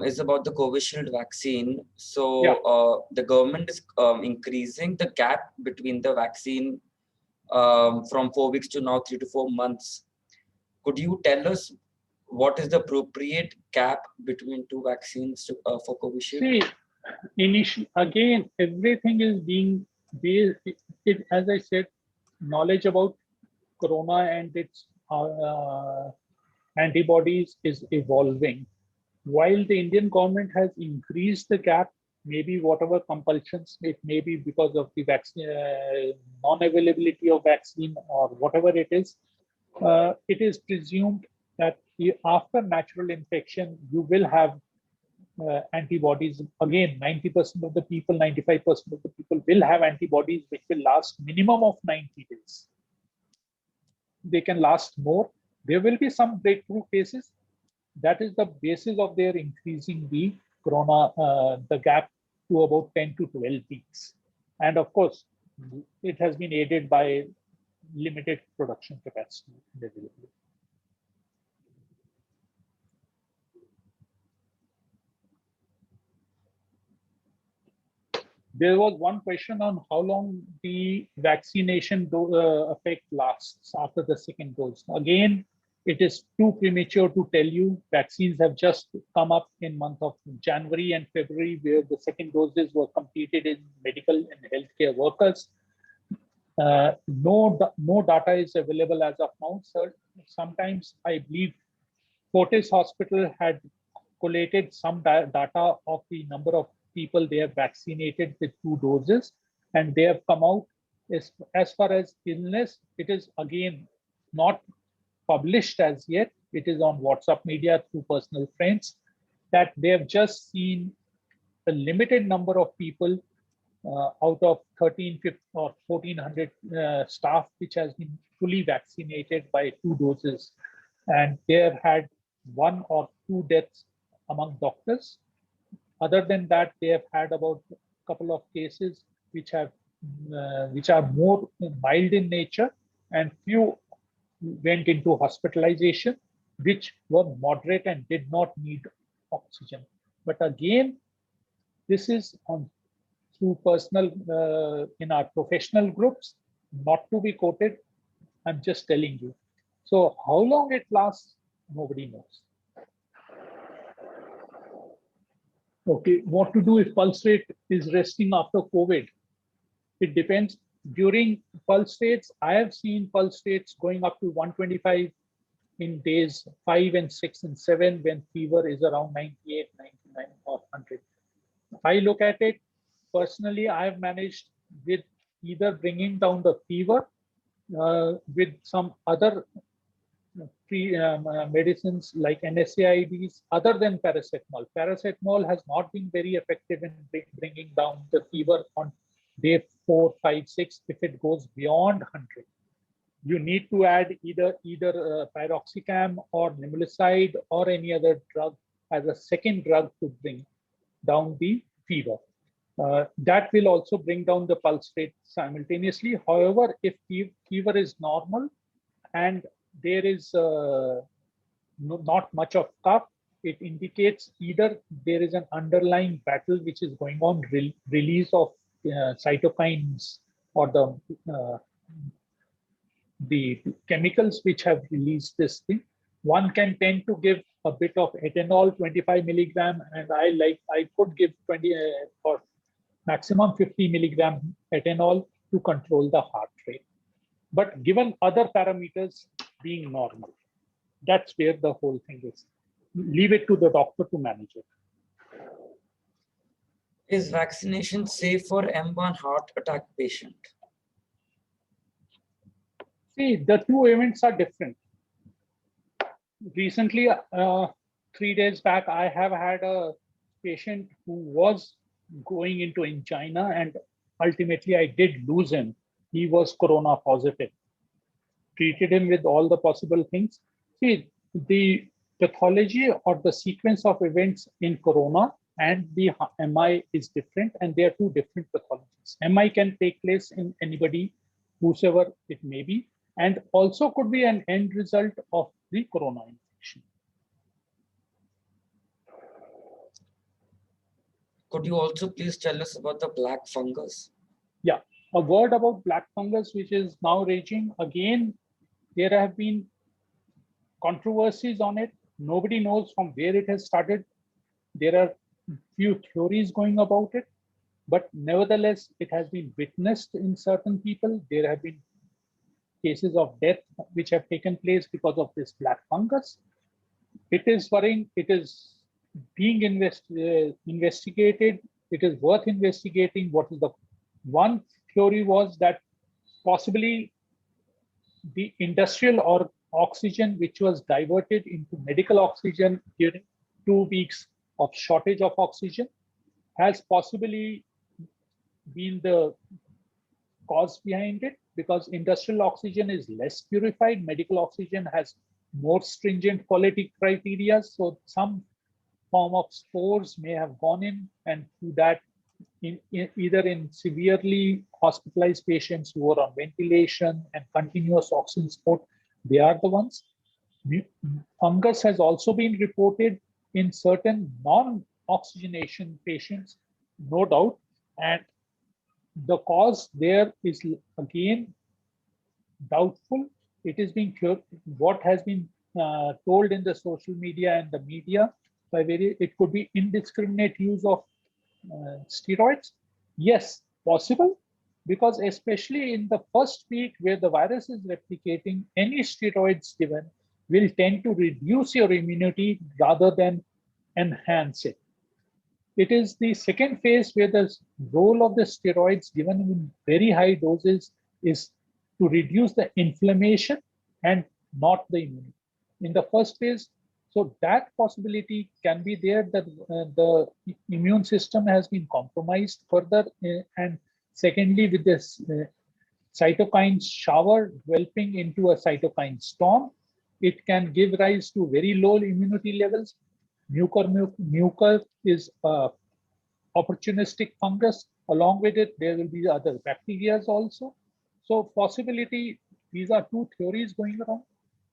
is about the Covishield vaccine. So the government is increasing the gap between the vaccine from 4 weeks to now 3 to 4 months. Could you tell us what is the appropriate gap between two vaccines for Covishield? See, initially, again, everything is being based, as I said, knowledge about corona and its antibodies is evolving. While the Indian government has increased the gap, maybe whatever compulsions, it may be because of the vaccine, non-availability of vaccine or whatever it is presumed that after natural infection, you will have antibodies. Again, 90% of the people, 95% of the people will have antibodies which will last minimum of 90 days. They can last more. There will be some breakthrough cases. That is the basis of their increasing the corona, the gap to about 10 to 12 weeks. And of course, it has been aided by limited production capacity. There was one question on how long the vaccination effect lasts after the second dose. Again, it is too premature to tell you. Vaccines have just come up in month of January and February, where the second doses were completed in medical and healthcare workers. No data is available as of now, sir. Sometimes I believe Fortis Hospital had collated some data of the number of people they have vaccinated with 2 doses, and they have come out as far as illness. It is again not published as yet. It is on WhatsApp media through personal friends that they have just seen a limited number of people out of 1,350 or 1,400 staff which has been fully vaccinated by 2 doses, and they have had 1 or 2 deaths among doctors. Other than that, they have had about a couple of cases which are more mild in nature, and few went into hospitalization, which were moderate and did not need oxygen. But again, this is on through personal in our professional groups, not to be quoted. I'm just telling you. So how long it lasts, nobody knows. Okay, what to do if pulse rate is resting after COVID? It depends. During pulse rates, I have seen pulse rates going up to 125 in days 5 and 6 and 7 when fever is around 98, 99 or 100. I look at it, personally, I've managed with either bringing down the fever with some other medicines like NSAIDs other than paracetamol. Paracetamol has not been very effective in bringing down the fever on day 4, 5, 6 if it goes beyond 100. You need to add either piroxicam or nimesulide or any other drug as a second drug to bring down the fever. That will also bring down the pulse rate simultaneously. However, if fever is normal and there is not much of cough, it indicates either there is an underlying battle which is going on, release of cytokines or the chemicals which have released this thing. One can tend to give a bit of ethanol, 25 milligram, and I could give 20 or maximum 50 milligram ethanol to control the heart rate. But given other parameters being normal, that's where the whole thing is. Leave it to the doctor to manage it. Is vaccination safe for M1 heart attack patient? See, the two events are different. Recently, 3 days back, I have had a patient who was going into angina, and ultimately I did lose him. He was corona positive. Treated him with all the possible things. See, the pathology or the sequence of events in corona and the MI is different, and they are two different pathologies. MI can take place in anybody, whosoever it may be, and also could be an end result of the corona infection. Could you also please tell us about the black fungus? Yeah, a word about black fungus, which is now raging. Again, there have been controversies on it. Nobody knows from where it has started. There are few theories going about it, but nevertheless, it has been witnessed in certain people. There have been cases of death which have taken place because of this black fungus. It is worrying. It is being investigated. It is worth investigating. What is the one theory was that possibly the industrial or oxygen which was diverted into medical oxygen during 2 weeks of shortage of oxygen has possibly been the cause behind it, because industrial oxygen is less purified. Medical oxygen has more stringent quality criteria. So some form of spores may have gone in, and through that, either in severely hospitalized patients who are on ventilation and continuous oxygen support, they are the ones. Fungus has also been reported in certain non-oxygenation patients, no doubt, and the cause there is again doubtful. It is being cured. What has been told in the social media and the media, it could be indiscriminate use of steroids. Yes, possible, because especially in the first week where the virus is replicating, any steroids given will tend to reduce your immunity rather than enhance it. It is the second phase where the role of the steroids given in very high doses is to reduce the inflammation and not the immunity. In the first phase, so that possibility can be there, that the immune system has been compromised further. And secondly, with this cytokine shower developing into a cytokine storm, it can give rise to very low immunity levels. Mucor is opportunistic fungus. Along with it, there will be other bacteria also. So possibility, these are two theories going around.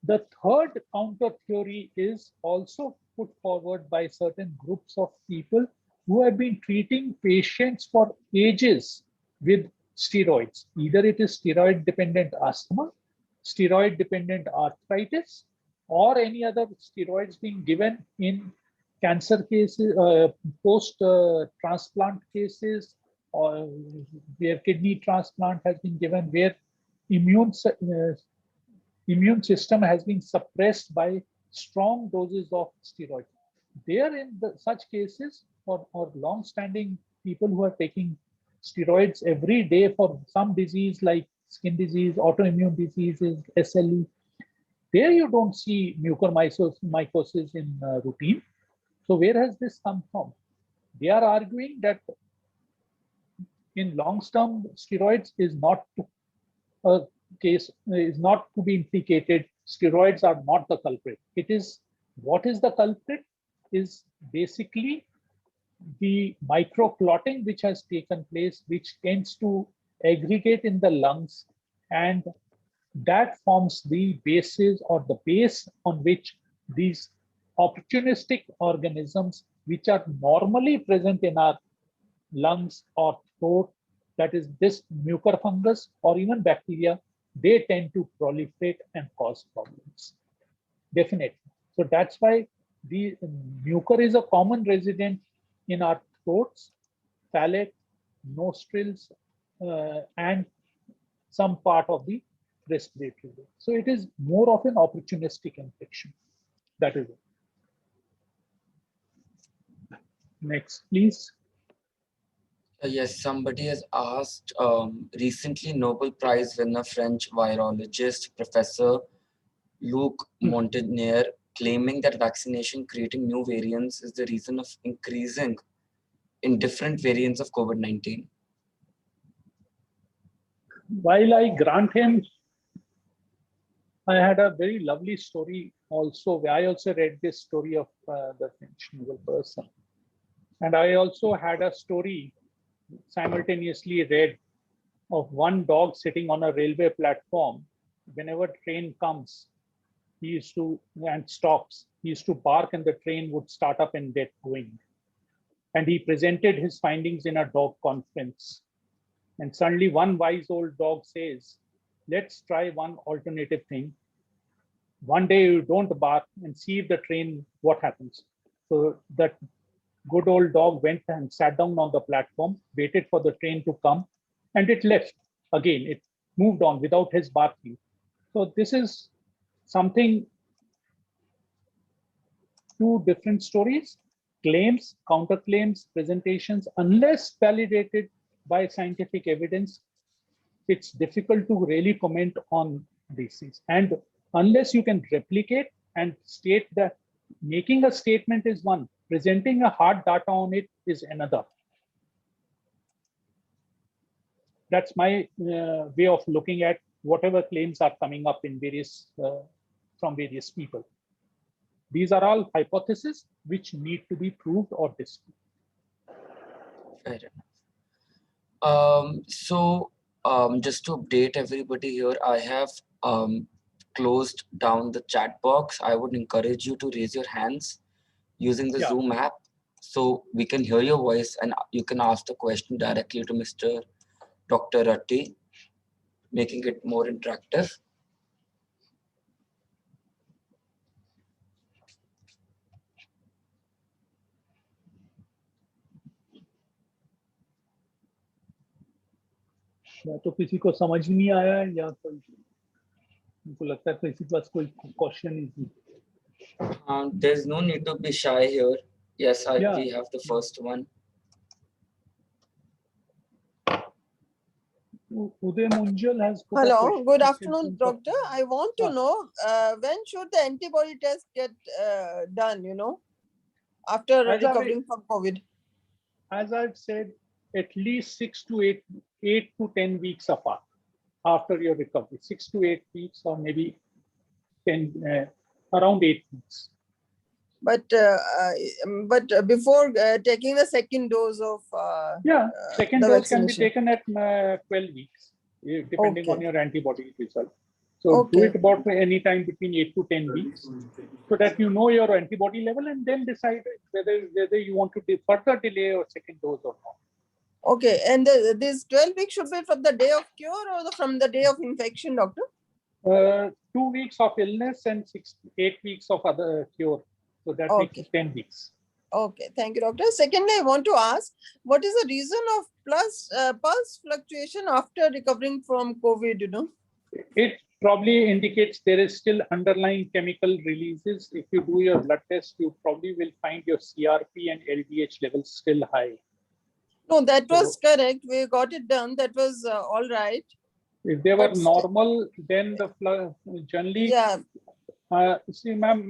The third counter theory is also put forward by certain groups of people who have been treating patients for ages with steroids. Either it is steroid-dependent asthma, steroid-dependent arthritis, or any other steroids being given in cancer cases, post-transplant cases, or where kidney transplant has been given, where immune system has been suppressed by strong doses of steroids. There in such cases, or long-standing people who are taking steroids every day for some disease like skin disease, autoimmune diseases, SLE. There you don't see mucormycosis in routine. So where has this come from? They are arguing that in long-term steroids is not a case, is not to be implicated. Steroids are not the culprit. It is, what is the culprit is basically the microclotting which has taken place, which tends to aggregate in the lungs, and that forms the basis or the base on which these opportunistic organisms, which are normally present in our lungs or throat, that is this mucor fungus or even bacteria, they tend to proliferate and cause problems. Definitely. So that's why the mucor is a common resident in our throats, palate, nostrils, and some part of the respiratory. So it is more of an opportunistic infection. That is it. Next, please. Yes, somebody has asked, recently Nobel Prize winner French virologist Professor Luc Montagnier claiming that vaccination creating new variants is the reason of increasing in different variants of COVID-19. While I grant him, I had a very lovely story also. I also read this story of the French Nobel person. And I also had a story simultaneously read of one dog sitting on a railway platform. Whenever train comes, he used to, and stops, he used to bark and the train would start up and get going. And he presented his findings in a dog conference. And suddenly one wise old dog says, let's try one alternative thing. One day you don't bark and see if the train, what happens. So that good old dog went and sat down on the platform, waited for the train to come, and it left. Again, it moved on without his barking. So this is something, two different stories, claims, counterclaims, presentations, unless validated by scientific evidence, it's difficult to really comment on these things. And unless you can replicate and state that, making a statement is one, presenting a hard data on it is another. That's my way of looking at whatever claims are coming up in various from various people. These are all hypotheses which need to be proved or disproved. Fair enough. Just to update everybody here, I have closed down the chat box. I would encourage you to raise your hands using the Zoom app so we can hear your voice and you can ask the question directly to Mr. Dr. Ratti, making it more interactive. या तो किसी को समझ नहीं आया या कोई मुझको लगता है किसी के पास कोई क्वेश्चन नहीं. There's no need to be shy here. Yes, we have the first one. Uday Munjal has put Hello, good afternoon, doctor. I want to know when should the antibody test get done, you know, after recovering from COVID? As I've said, at least 6 to 8 to 10 weeks apart after your recovery, 6 to 8 weeks or maybe 10, around 8 weeks. But before taking the second dose of second dose can be taken at 12 weeks, depending on your antibody result. So do it about any time between 8 to 10 weeks, so that you know your antibody level and then decide whether you want to further delay your second dose or not. Okay, and this 12 weeks should be from the day of cure or from the day of infection, doctor? 2 weeks of illness and 8 weeks of other cure. So that makes it 10 weeks. Okay, thank you, doctor. Secondly, I want to ask, what is the reason of pulse fluctuation after recovering from COVID, you know? It probably indicates there is still underlying chemical releases. If you do your blood test, you probably will find your CRP and LDH levels still high. No, that was correct. We got it done. That was all right. If they were But still- normal, then the generally, Yeah. see, ma'am,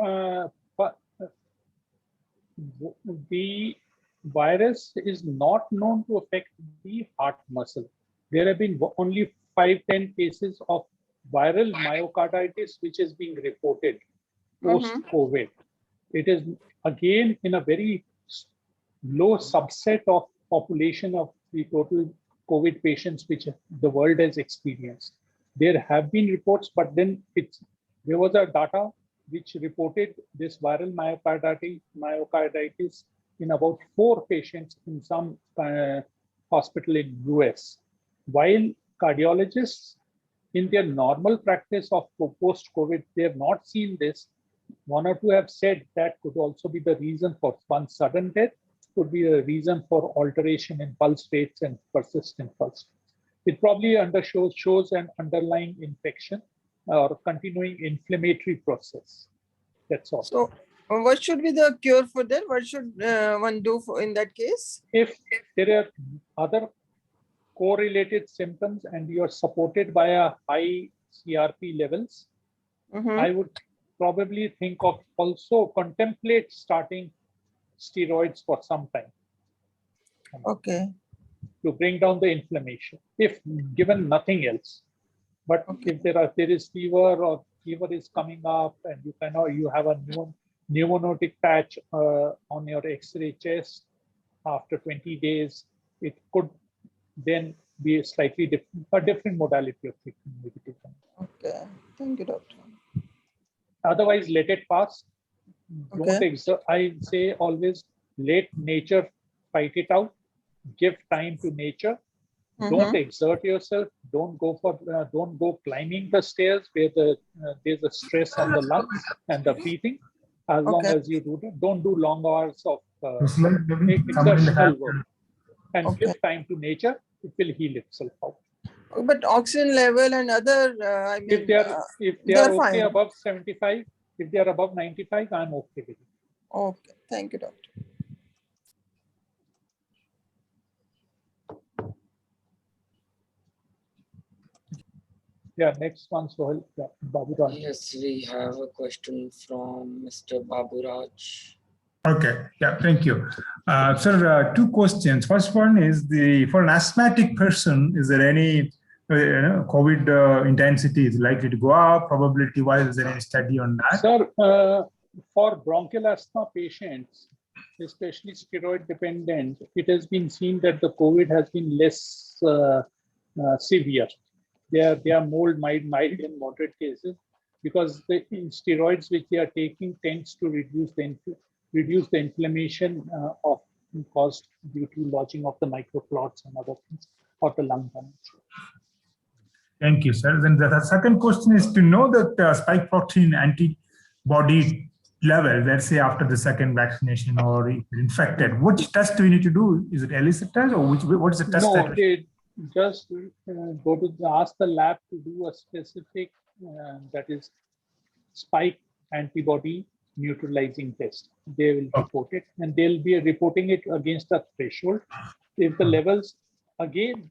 the virus is not known to affect the heart muscle. There have been only 5-10 cases of viral myocarditis which is being reported post-COVID. It is again in a very low subset of population of the total COVID patients which the world has experienced. There have been reports, but then there was a data which reported this viral myocarditis in about 4 patients in some hospital in US. While cardiologists in their normal practice of post-COVID, they have not seen this. 1 or 2 have said that could also be the reason for one sudden death, could be a reason for alteration in pulse rates and persistent pulse rates. It probably shows an underlying infection or continuing inflammatory process. That's all. So what should be the cure for that? What should one do in that case? If there are other correlated symptoms and you are supported by a high CRP levels, I would probably think of also contemplate starting steroids for some time. Okay. To bring down the inflammation, if given nothing else. But if there is fever or fever is coming up and you have a pneumonotic patch on your X-ray chest after 20 days, it could then be a slightly different modality of treatment. Okay, thank you, doctor. Otherwise, let it pass. Okay. Don't exert. I say always let nature fight it out. Give time to nature. Don't exert yourself. Don't go climbing the stairs where there's a stress on the lungs and the breathing. As long as you do that, don't do long hours of exertional work. And give time to nature. It will heal itself out. But oxygen level and other, if they are okay fine. Above 75, if they are above 95, I'm okay with it. Okay, thank you, doctor. Yeah, next one, Sohail. Yeah, Baburaj. Yes, we have a question from Mr. Baburaj. Okay, yeah, thank you. Sir, 2 questions. First one is for an asthmatic person, is there any COVID intensity is likely to go up? Probability-wise, is there any study on that? Sir, for bronchial asthma patients, especially steroid dependent, it has been seen that the COVID has been less severe. They are more mild and moderate cases because the steroids which they are taking tends to reduce the inflammation caused due to lodging of the microclots and other things or the lung damage. Thank you, sir. Then the second question is to know that spike protein antibody level, let's say after the second vaccination or infected, which test do we need to do? Is it ELISA test or what is the test? No, they just go to ask the lab to do a specific that is spike antibody neutralizing test. They will report it and they'll be reporting it against a threshold. If the levels, again,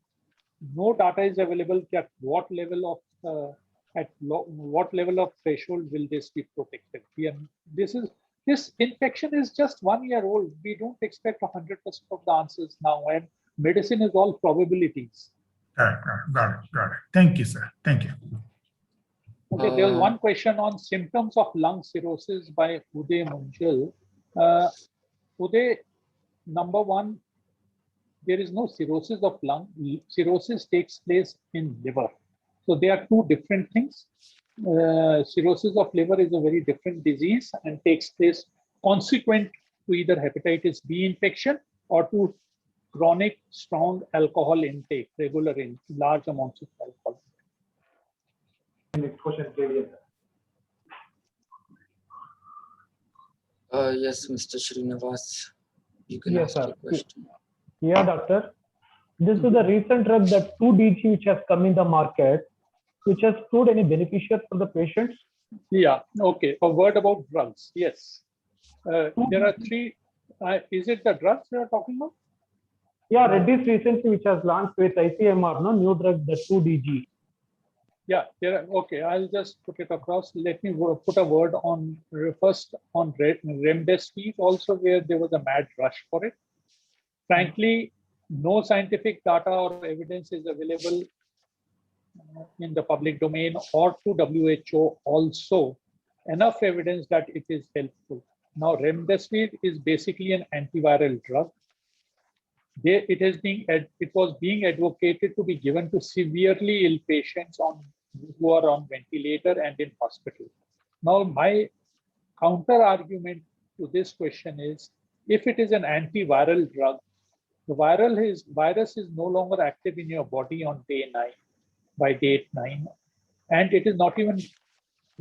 no data is available at what level of threshold will this be protected. This infection is just 1 year old. We don't expect 100% of the answers now, and medicine is all probabilities. Got it. Thank you, sir. Thank you. Okay, there was one question on symptoms of lung cirrhosis by Uday Munjal. Uday, number one, there is no cirrhosis of lung. Cirrhosis takes place in liver. So they are 2 different things. Cirrhosis of liver is a very different disease and takes place consequent to either hepatitis B infection or to chronic strong alcohol intake, regular in large amounts of alcohol. Next question, Yes, Mr. Srinivas, you can ask your question. Yeah, doctor. This is the recent drug, that 2-DG, which has come in the market, which has proved any beneficial for the patients. Yeah, okay. A word about drugs. Yes. There are 3. Is it the drugs we are talking about? Yeah, Reddy's recently, which has launched with ICMR, no new drug, the 2DG. Yeah, okay, I'll just put it across. Let me put a word on first on remdesivir also, where there was a mad rush for it. Frankly, no scientific data or evidence is available in the public domain or to WHO also enough evidence that it is helpful. Now, remdesivir is basically an antiviral drug. It was being advocated to be given to severely ill patients who are on ventilator and in hospital. Now, my counter argument to this question is, if it is an antiviral drug, the virus is no longer active in your body on day 9, by day 9, and it is not even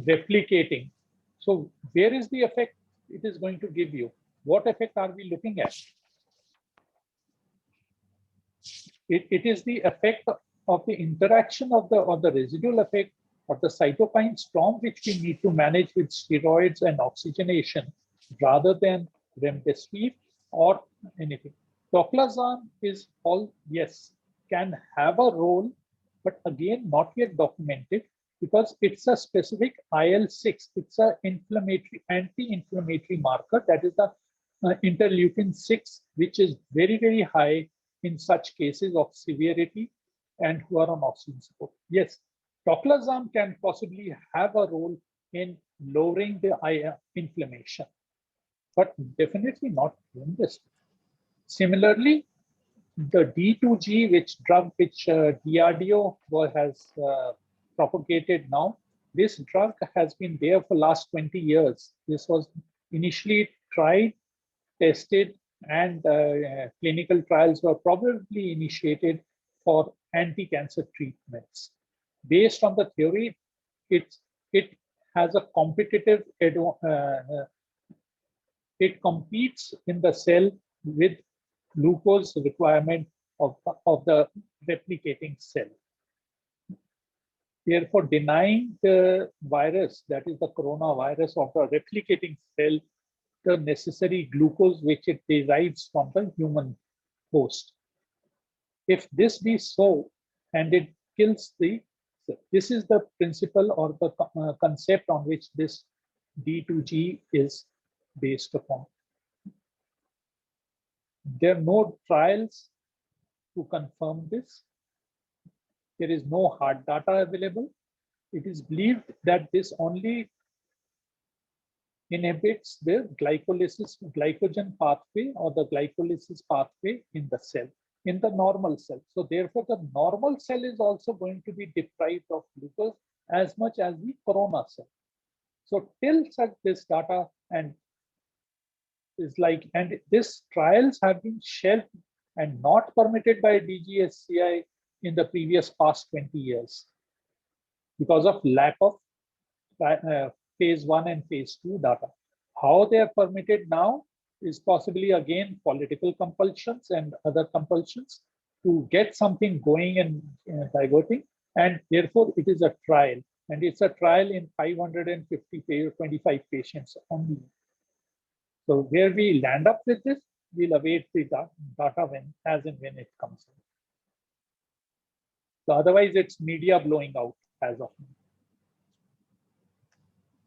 replicating. So where is the effect it is going to give you? What effect are we looking at? It is the effect of the interaction of the residual effect of the cytokine storm, which we need to manage with steroids and oxygenation rather than remdesivir or anything. Tocilizumab is yes, can have a role, but again, not yet documented because it's a specific IL-6. It's an anti-inflammatory marker, that is the interleukin 6, which is very, very high in such cases of severity and who are on oxygen support. Yes, tocilizumab can possibly have a role in lowering the inflammation, but definitely not in this. Similarly, the D2G, which DRDO has propagated now, this drug has been there for last 20 years. This was initially tried, tested, and clinical trials were probably initiated for anti-cancer treatments. Based on the theory, it has a competitive, it competes in the cell with glucose requirement of the replicating cell. Therefore, denying the virus, that is the coronavirus, of the replicating cell, the necessary glucose which it derives from the human host. If this be so, and it kills this is the principle or the concept on which this D2G is based upon. There are no trials to confirm this. There is no hard data available. It is believed that this only inhibits the glycogen pathway or the glycolysis pathway in the cell, in the normal cell. So therefore, the normal cell is also going to be deprived of glucose as much as the corona cell. So till such this data and this trials have been shelved and not permitted by DGSCI in the previous past 20 years because of lack of phase 1 and phase 2 data. How they are permitted now is possibly again political compulsions and other compulsions to get something going and diverting, and therefore it is a trial, and it's a trial in 525 patients only. So where we land up with this, we'll await the data as and when it comes in. So otherwise, it's media blowing out as of now.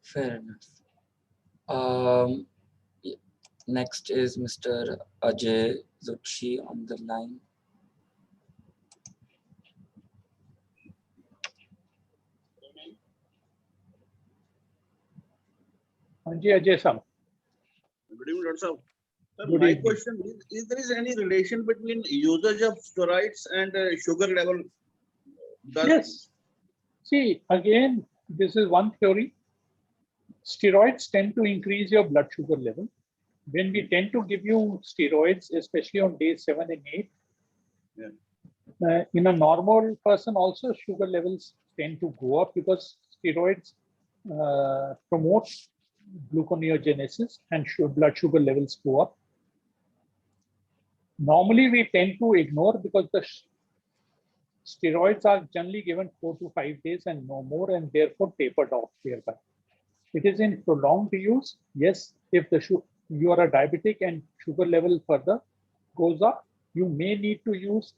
Fair enough. Next is Mr. Ajay Zutshi on the line. Ajay Sam. Good evening, Dr. Sir, my question is there is any relation between usage of steroids and sugar level? Yes. See, again, this is one theory. Steroids tend to increase your blood sugar level. When we tend to give you steroids, especially on day 7 and 8, in a normal person also sugar levels tend to go up because steroids promote gluconeogenesis and blood sugar levels go up. Normally, we tend to ignore because the steroids are generally given 4 to 5 days and no more, and therefore tapered off thereby. It is in prolonged use. Yes, if you are a diabetic and sugar level further goes up, you may need to use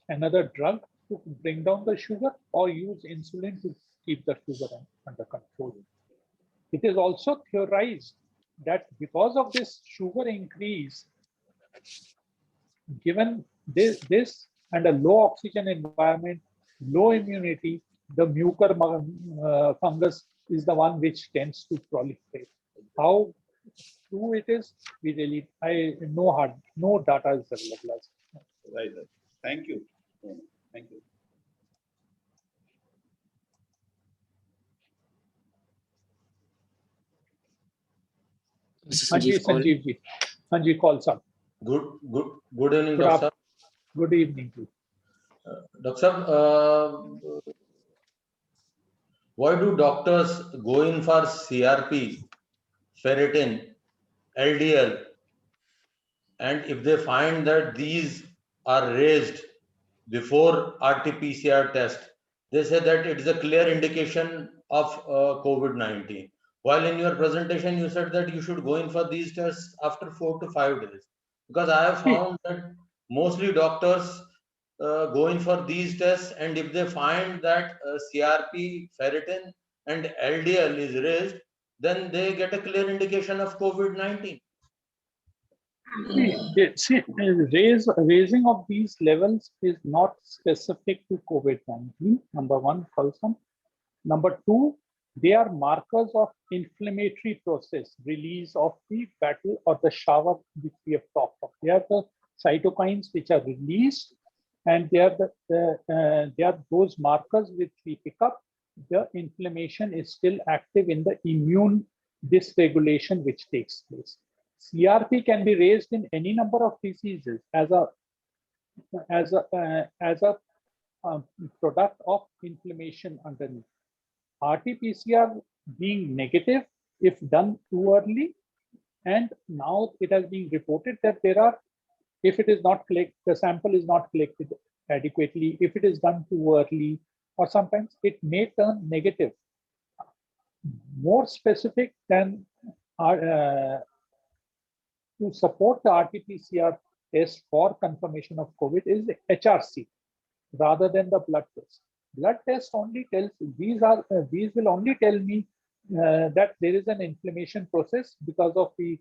another drug to bring down the sugar or use insulin to keep the sugar under control. It is also theorized that because of this sugar increase, given this and a low oxygen environment, low immunity, the mucor fungus is the one which tends to proliferate. How true it is, we really, no data is available. Right. Thank you. Thank you. Mr. Sanjeev, Sanjeev Kaul. Sanjeev ji. Sanjeev calls up. Good evening, Good Doctor. Good evening to you. Doctor, why do doctors go in for CRP, ferritin, LDL, and if they find that these are raised before RT-PCR test, they say that it is a clear indication of COVID-19. While in your presentation, you said that you should go in for these tests after 4 to 5 days. Because I have found that mostly doctors go in for these tests, and if they find that CRP, ferritin, and LDL is raised, then they get a clear indication of COVID-19. Raising of these levels is not specific to COVID-19, number one, Kalsam. Number two, they are markers of inflammatory process, release of the battle or the shower which we have talked of. They are the cytokines which are released, and they are those markers which we pick up. The inflammation is still active in the immune dysregulation which takes place. CRP can be raised in any number of diseases as a product of inflammation underneath. RT-PCR being negative if done too early, and now it has been reported that if it is not collected, the sample is not collected adequately, if it is done too early, or sometimes it may turn negative. More specific than to support the RT-PCR test for confirmation of COVID is the HRC rather than the blood test. Blood test only tells, these will only tell me that there is an inflammation process because of the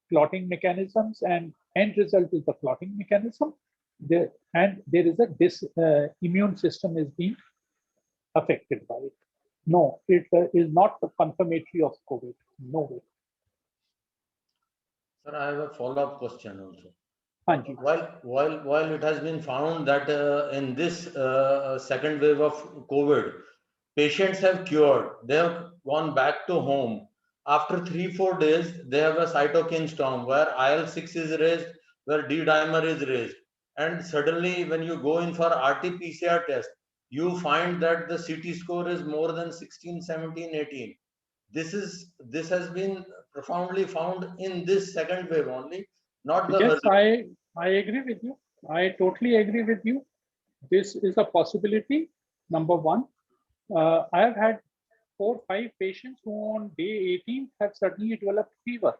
clotting mechanisms, and end result is the clotting mechanism. And there is a immune system is being affected by it. No, it is not the confirmatory of COVID. No way. Sir, I have a follow-up question also. Thank you. While it has been found that in this second wave of COVID, patients have cured, they have gone back to home. After 3-4 days, they have a cytokine storm where IL-6 is raised, where D-dimer is raised. And suddenly when you go in for RT-PCR test, you find that the CT score is more than 16, 17, 18. This has been profoundly found in this second wave only, not the yes, early. I agree with you. I totally agree with you. This is a possibility. Number one, I have had 4 or 5 patients who on day 18 have suddenly developed fever.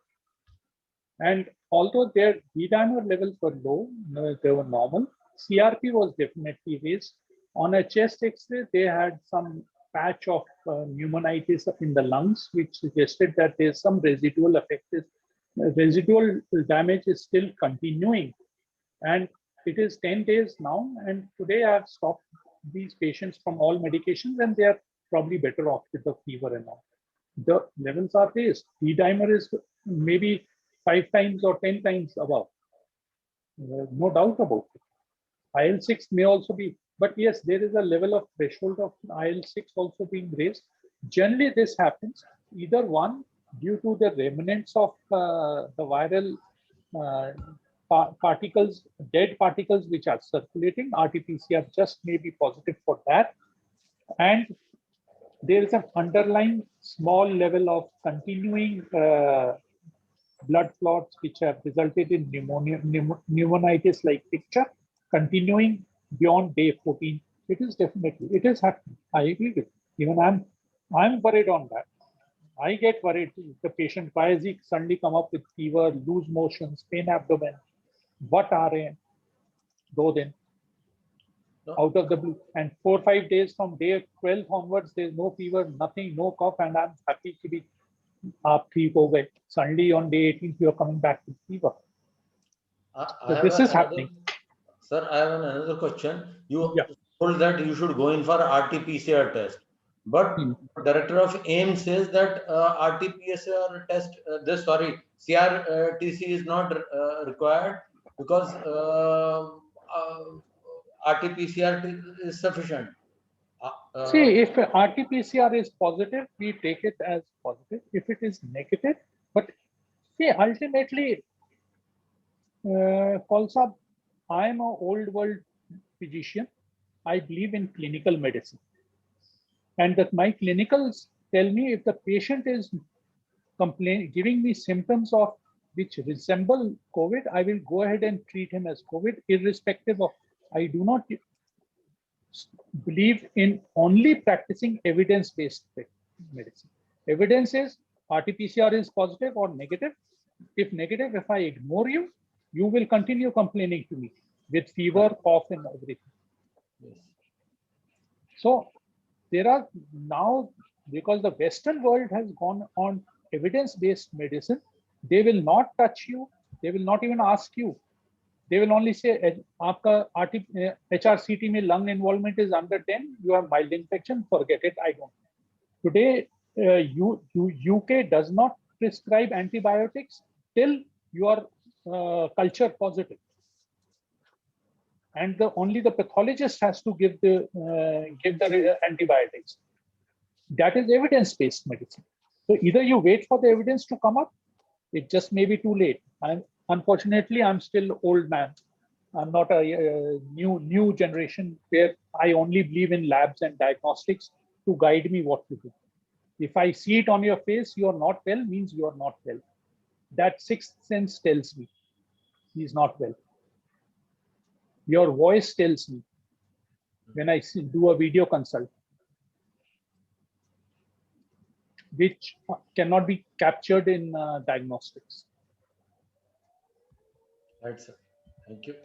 And although their D-dimer levels were low, they were normal, CRP was definitely raised. On a chest X-ray, they had some patch of pneumonitis in the lungs, which suggested that there's some residual effect. Residual damage is still continuing, and it is 10 days now. And today I have stopped these patients from all medications, and they are probably better off with the fever and all. The levels are raised. D-dimer is maybe 5 times or 10 times above. No doubt about it. IL-6 may also be, but yes, there is a level of threshold of IL-6 also being raised. Generally, this happens either one due to the remnants of the viral particles, dead particles which are circulating. RT-PCR just may be positive for that. And there is an underlying small level of continuing blood clots which have resulted in pneumonitis-like picture continuing beyond day 14. It is happening. I agree with you. Even I'm worried on that. I get worried. The patient, why is he suddenly come up with fever, loose motions, pain abdomen? what are in, go then. Out of the blue, and 4 or 5 days from day 12 onwards, there's no fever, nothing, no cough, and I'm happy to be ठीक हो गए. Suddenly on day 18th, you are coming back with fever. So this is happening. Sir, I have another question. You Yeah. told that you should go in for RT-PCR test, but director of AIIMS says that RT-PCR test, CRTC is not required because RT-PCR is sufficient. See, if RT-PCR is positive, we take it as positive. If it is negative, but see, ultimately, Khalsa, I am an old world physician. I believe in clinical medicine. And that my clinicals tell me if the patient is giving me symptoms of which resemble COVID, I will go ahead and treat him as COVID, irrespective of, I do not believe in only practicing evidence-based medicine. Evidence is RT-PCR is positive or negative. If negative, if I ignore you, you will continue complaining to me with fever, cough, and everything. Yes. So there are now, because the Western world has gone on evidence-based medicine, they will not touch you. They will not even ask you. They will only say, "Aapka HRCT mein lung involvement is under 10. You have mild infection. Forget it. I don't." Today, UK does not prescribe antibiotics till you are culture positive, and only the pathologist has to give the antibiotics. That is evidence-based medicine. So either you wait for the evidence to come up, it just may be too late. Unfortunately, I'm still old man. I'm not a new generation where I only believe in labs and diagnostics to guide me what to do. If I see it on your face, you are not well, means you are not well. That sixth sense tells me he's not well. Your voice tells me when I do a video consult, which cannot be captured in diagnostics. Right, sir. Thank you.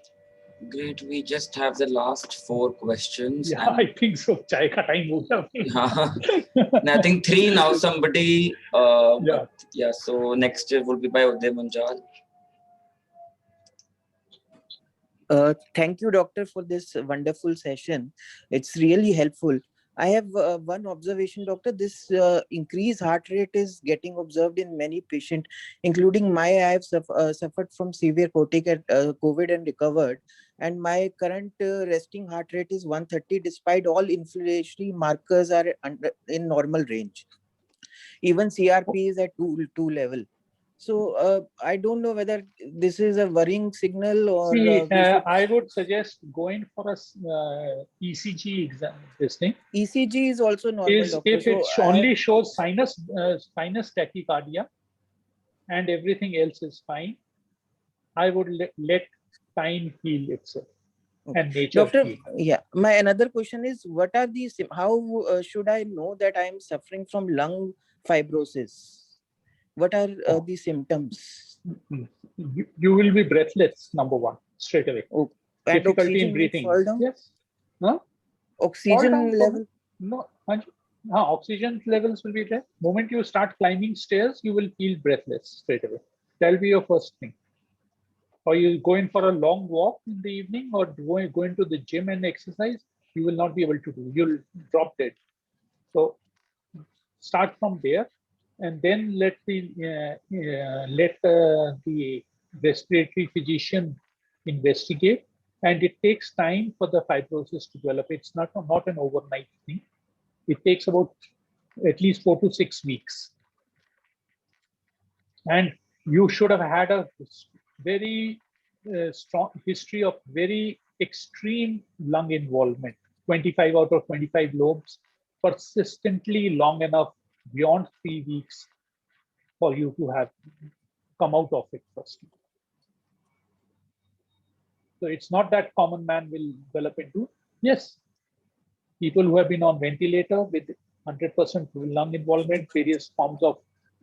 Great. We just have the last 4 questions. Yeah, I think so. Chai ka time ho gaya. And I think 3 now. Somebody. Yeah. Yeah. So next will be by Uday Munjal. Thank you, doctor, for this wonderful session. It's really helpful. I have one observation, doctor. This increased heart rate is getting observed in many patients, including I have suffered from severe COVID and recovered. And my current resting heart rate is 130, despite all inflammatory markers are in normal range. Even CRP is at 2 level. So I don't know whether this is a worrying signal or. See, I would suggest going for a ECG exam. This thing. ECG is also normal, doctor. If it only shows sinus tachycardia and everything else is fine, I would let time heal itself. Okay. And nature. Doctor, heal. Yeah. My another question is, what are these? How should I know that I am suffering from lung fibrosis? What are the symptoms? You will be breathless, number one, straight away. Oh, difficulty in breathing. Fall down? Yes. Huh? Oxygen level? No. Oxygen levels will be there. Moment you start climbing stairs, you will feel breathless straight away. That'll be your first thing. Or you go in for a long walk in the evening, or go into the gym and exercise, you will not be able to do. You'll drop dead. So start from there. And then let the respiratory physician investigate, and it takes time for the fibrosis to develop. It's not an overnight thing. It takes about at least 4 to 6 weeks. And you should have had a very strong history of very extreme lung involvement, 25 out of 25 lobes, persistently long enough, beyond 3 weeks, for you to have come out of it first. So it's not that common man will develop into. Yes, people who have been on ventilator with 100% lung involvement, various forms of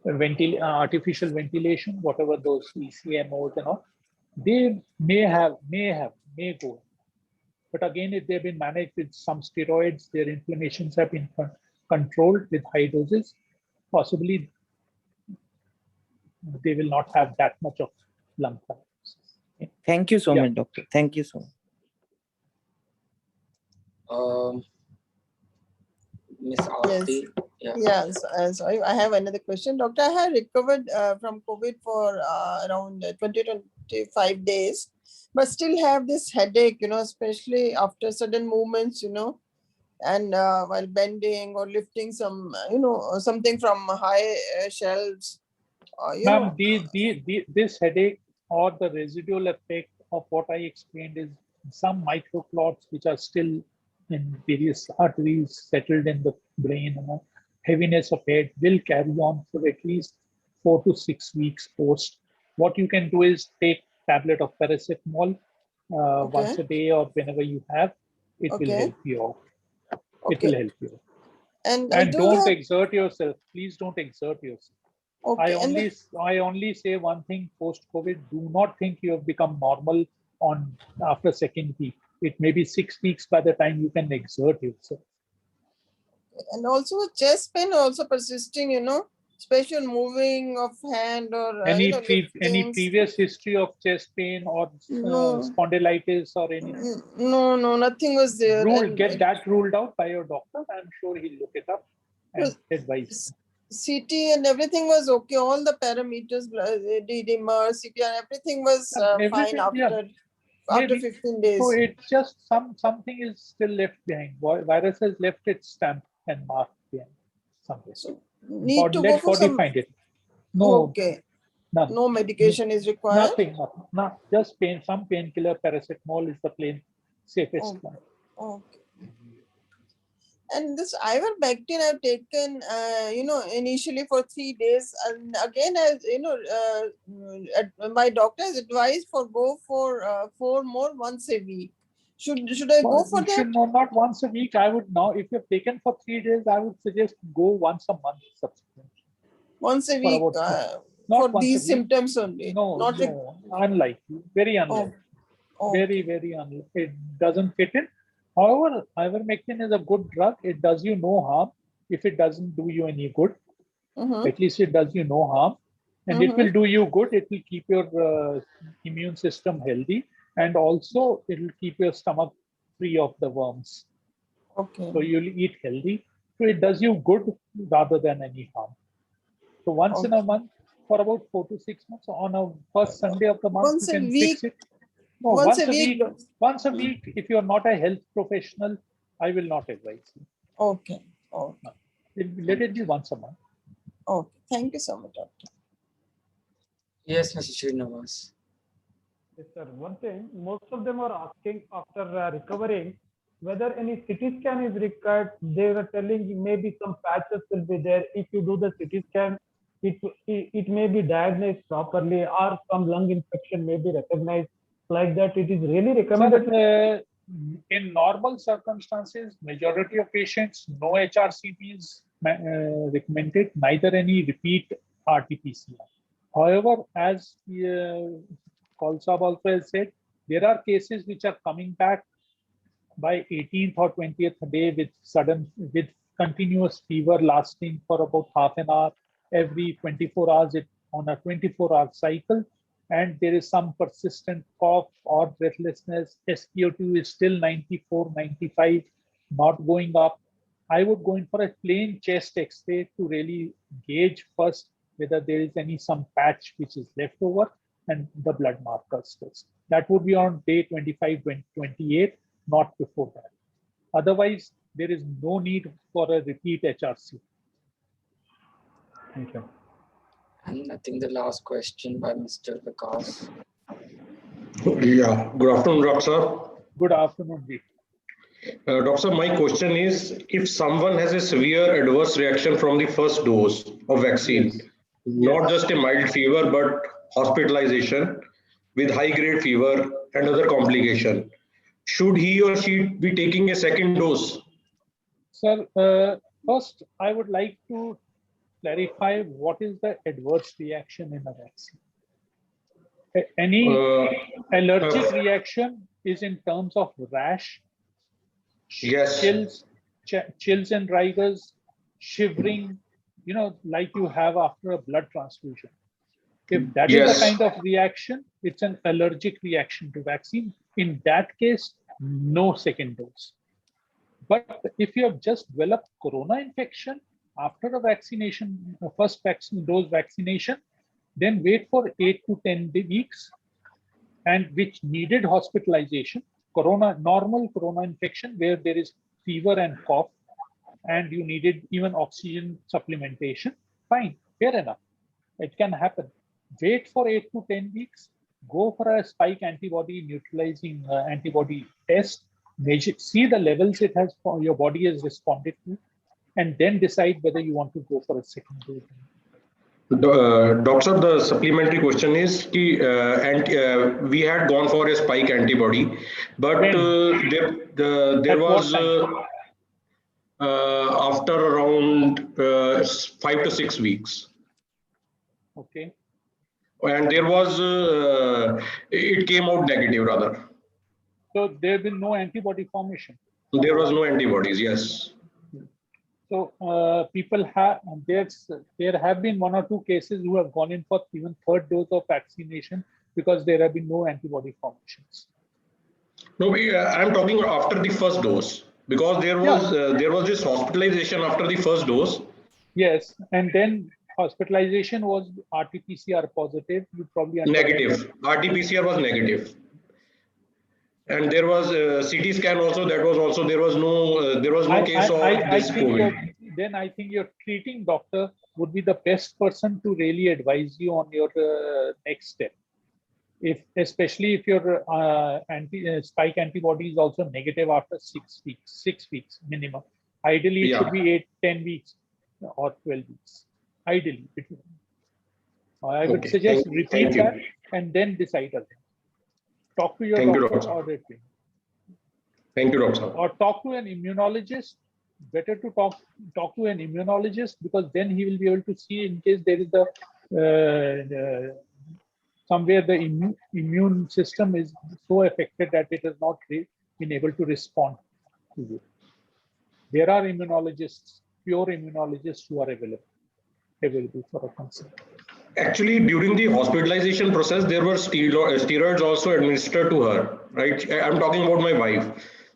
artificial ventilation, whatever those ECMOs and all, they may go. But again, if they've been managed with some steroids, their inflammations have been controlled with high doses, possibly they will not have that much of lung fibrosis. Thank you so Yeah. much, doctor. Thank you so much. Miss Aarti, yeah. Yes, so I have another question. Doctor, I have recovered from COVID for around 20 to 25 days, but still have this headache, especially after sudden movements, and while bending or lifting some, something from high shelves. Ma'am, this headache or the residual effect of what I explained is some microclots which are still in various arteries settled in the brain. Heaviness of head will carry on for at least 4 to 6 weeks post. What you can do is take tablet of paracetamol once a day or whenever you have. It will help you out. It will help you. And don't exert yourself. Please don't exert yourself. Okay. I only say one thing post-COVID, do not think you have become normal after second week. It may be 6 weeks by the time you can exert yourself. And also chest pain also persisting, special moving of hand or any previous history of chest pain or spondylitis or anything? No, nothing was there. Get that ruled out by your doctor. I'm sure he'll look it up and advise. CT and everything was okay. All the parameters, DDMR, CT, and everything was fine after 15 days. So it's just something is still left behind. Virus has left its stamp and mark behind somewhere. So need to go for body some. Find it. No. Okay. None. No medication is required. Nothing. Just some painkiller. Paracetamol is the safest one. Okay. And this ivermectin I've taken, initially for 3 days, and again, as my doctor has advised go for 4 more once a week. Should I go for that? Not once a week. I would now, if you've taken for 3 days, I would suggest go once a month subsequently. Once a week for these symptoms only. No, unlikely. Very unlikely. Very, very unlikely. It doesn't fit in. However, ivermectin is a good drug. It does you no harm. If it doesn't do you any good, at least it does you no harm. And it will do you good. It will keep your immune system healthy. And also, it will keep your stomach free of the worms. Okay. So you'll eat healthy. So it does you good rather than any harm. So once in a month for about 4 to 6 months, on a first Sunday of the month, you can fix it. No, once a week. Once a week. If you are not a health professional, I will not advise you. Okay. Let it be once a month. Okay. Thank you so much, doctor. Yes, Mr. Srinivas. Yes, sir. One thing, most of them are asking after recovering whether any CT scan is required. They were telling maybe some patches will be there. If you do the CT scan, it may be diagnosed properly, or some lung infection may be recognized. Like that, it is really recommended. Sir, in normal circumstances, majority of patients, no HRCT is recommended, neither any repeat RT-PCR. However, as Kaulsab also has said, there are cases which are coming back by 18th or 20th day with continuous fever lasting for about half an hour every 24 hours on a 24-hour cycle. And there is some persistent cough or breathlessness. SpO2 is still 94, 95, not going up. I would go in for a plain chest X-ray to really gauge first whether there is some patch which is left over, and the blood markers test. That would be on day 25, 28, not before that. Otherwise, there is no need for a repeat HRC. Thank you. And I think the last question by Mr. Vikas. Yeah, good afternoon, Dr. Sir. Good afternoon, Deep. Doctor, sir, my question is, if someone has a severe adverse reaction from the first dose of vaccine, not just a mild fever, but hospitalization with high-grade fever and other complication, should he or she be taking a second dose? Sir, first, I would like to clarify what is the adverse reaction in a vaccine. Any allergic reaction is in terms of rash, Yes. chills and rigors, shivering, like you have after a blood transfusion. If that is Yes. a kind of reaction, it's an allergic reaction to vaccine. In that case, no second dose. But if you have just developed corona infection after a vaccination, first dose vaccination, then wait for 8 to 10 weeks, and which needed hospitalization, normal corona infection where there is fever and cough, and you needed even oxygen supplementation, fine, fair enough. It can happen. Wait for 8 to 10 weeks, go for a spike antibody neutralizing antibody test, see the levels your body has responded to, and then decide whether you want to go for a second dose. Doctor, the supplementary question is, we had gone for a spike antibody, but there was after around 5 to 6 weeks. Okay. And there was, it came out negative rather. So there will be no antibody formation. There was no antibodies, yes. So people have, there have been 1 or 2 cases who have gone in for even third dose of vaccination because there have been no antibody formations. No, I'm talking after the first dose, because there was this hospitalization after the first dose. Yes, and then hospitalization was RT-PCR positive. You probably negative. RT-PCR was negative. And there was CT scan also. That was also, there was no case of this COVID. Then I think your treating doctor would be the best person to really advise you on your next step. Especially if your spike antibody is also negative after 6 weeks minimum. Ideally, it should be 8, 10 weeks or 12 weeks. Ideally, I would suggest repeat that and then decide again. Talk to your doctor or treatment. Thank you, doctor. Or talk to an immunologist. Better to talk to an immunologist, because then he will be able to see in case there is somewhere the immune system is so affected that it has not been able to respond to you. There are immunologists, pure immunologists, who are available for a consult. Actually, during the hospitalization process, there were steroids also administered to her, right? I'm talking about my wife.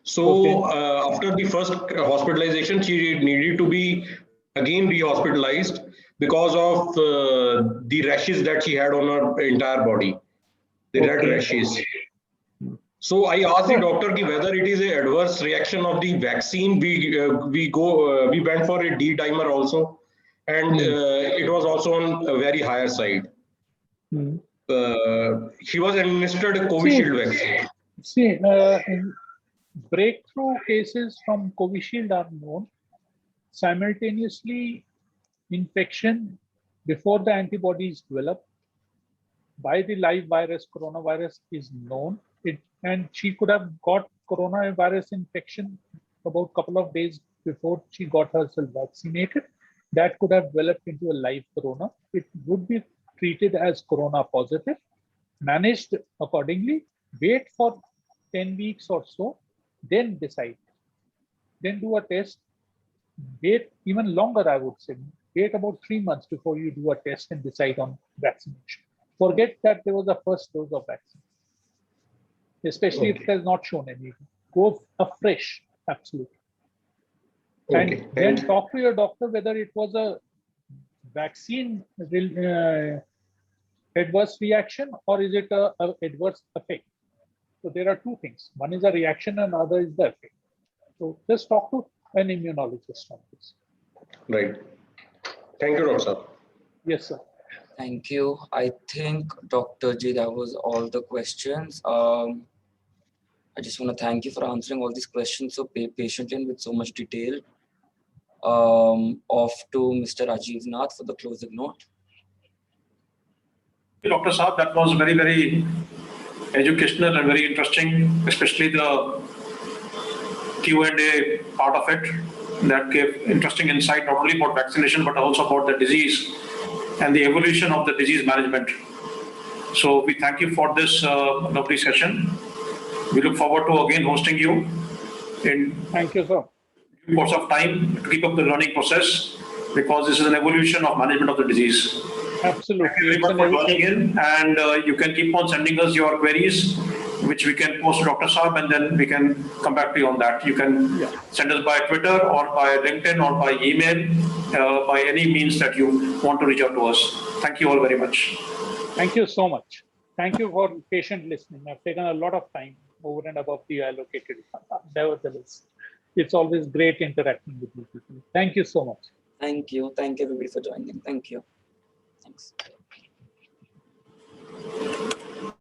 So after the first hospitalization, she needed to be again re-hospitalized because of the rashes that she had on her entire body, the red rashes. So I asked the doctor whether it is an adverse reaction of the vaccine. We went for a D-dimer also, and it was also on a very higher side. She was administered a Covishield vaccine. See, breakthrough cases from Covishield are known. Simultaneously, infection before the antibodies develop by the live virus, coronavirus, is known. And she could have got coronavirus infection about a couple of days before she got herself vaccinated. That could have developed into a live corona. It would be treated as corona positive, managed accordingly, wait for 10 weeks or so, then decide. Then do a test. Wait even longer, I would say. Wait about 3 months before you do a test and decide on vaccination. Forget that there was a first dose of vaccine, especially if it has not shown anything. Go afresh, absolutely. And then talk to your doctor whether it was a vaccine adverse reaction or is it a adverse effect. So there are two things. One is a reaction and other is the effect. So just talk to an immunologist on this. Right. Thank you, Doctor. Yes, sir. Thank you. I think, Dr. Ji, that was all the questions. I just want to thank you for answering all these questions so patiently and with so much detail. Off to Mr. Rajiv Nath for the closing note. Dr. Saab, that was very, very educational and very interesting, especially the Q&A part of it. That gave interesting insight not only about vaccination but also about the disease and the evolution of the disease management. So we thank you for this lovely session. We look forward to again hosting you in Thank you, sir. due course of time to keep up the learning process, because this is an evolution of management of the disease. Absolutely. Thank you very It's much an for joining in, and you can keep on sending us your queries, which we can post to Dr. Saab, and then we can come back to you on that. You can send us by Twitter or by LinkedIn or by email, by any means that you want to reach out to us. Thank you all very much. Thank you so much. Thank you for patient listening. I've taken a lot of time over and above the allocated. Nevertheless, it's always great interacting with you people. Thank you so much. Thank you. Thank you everybody for joining. Thank you. Thanks.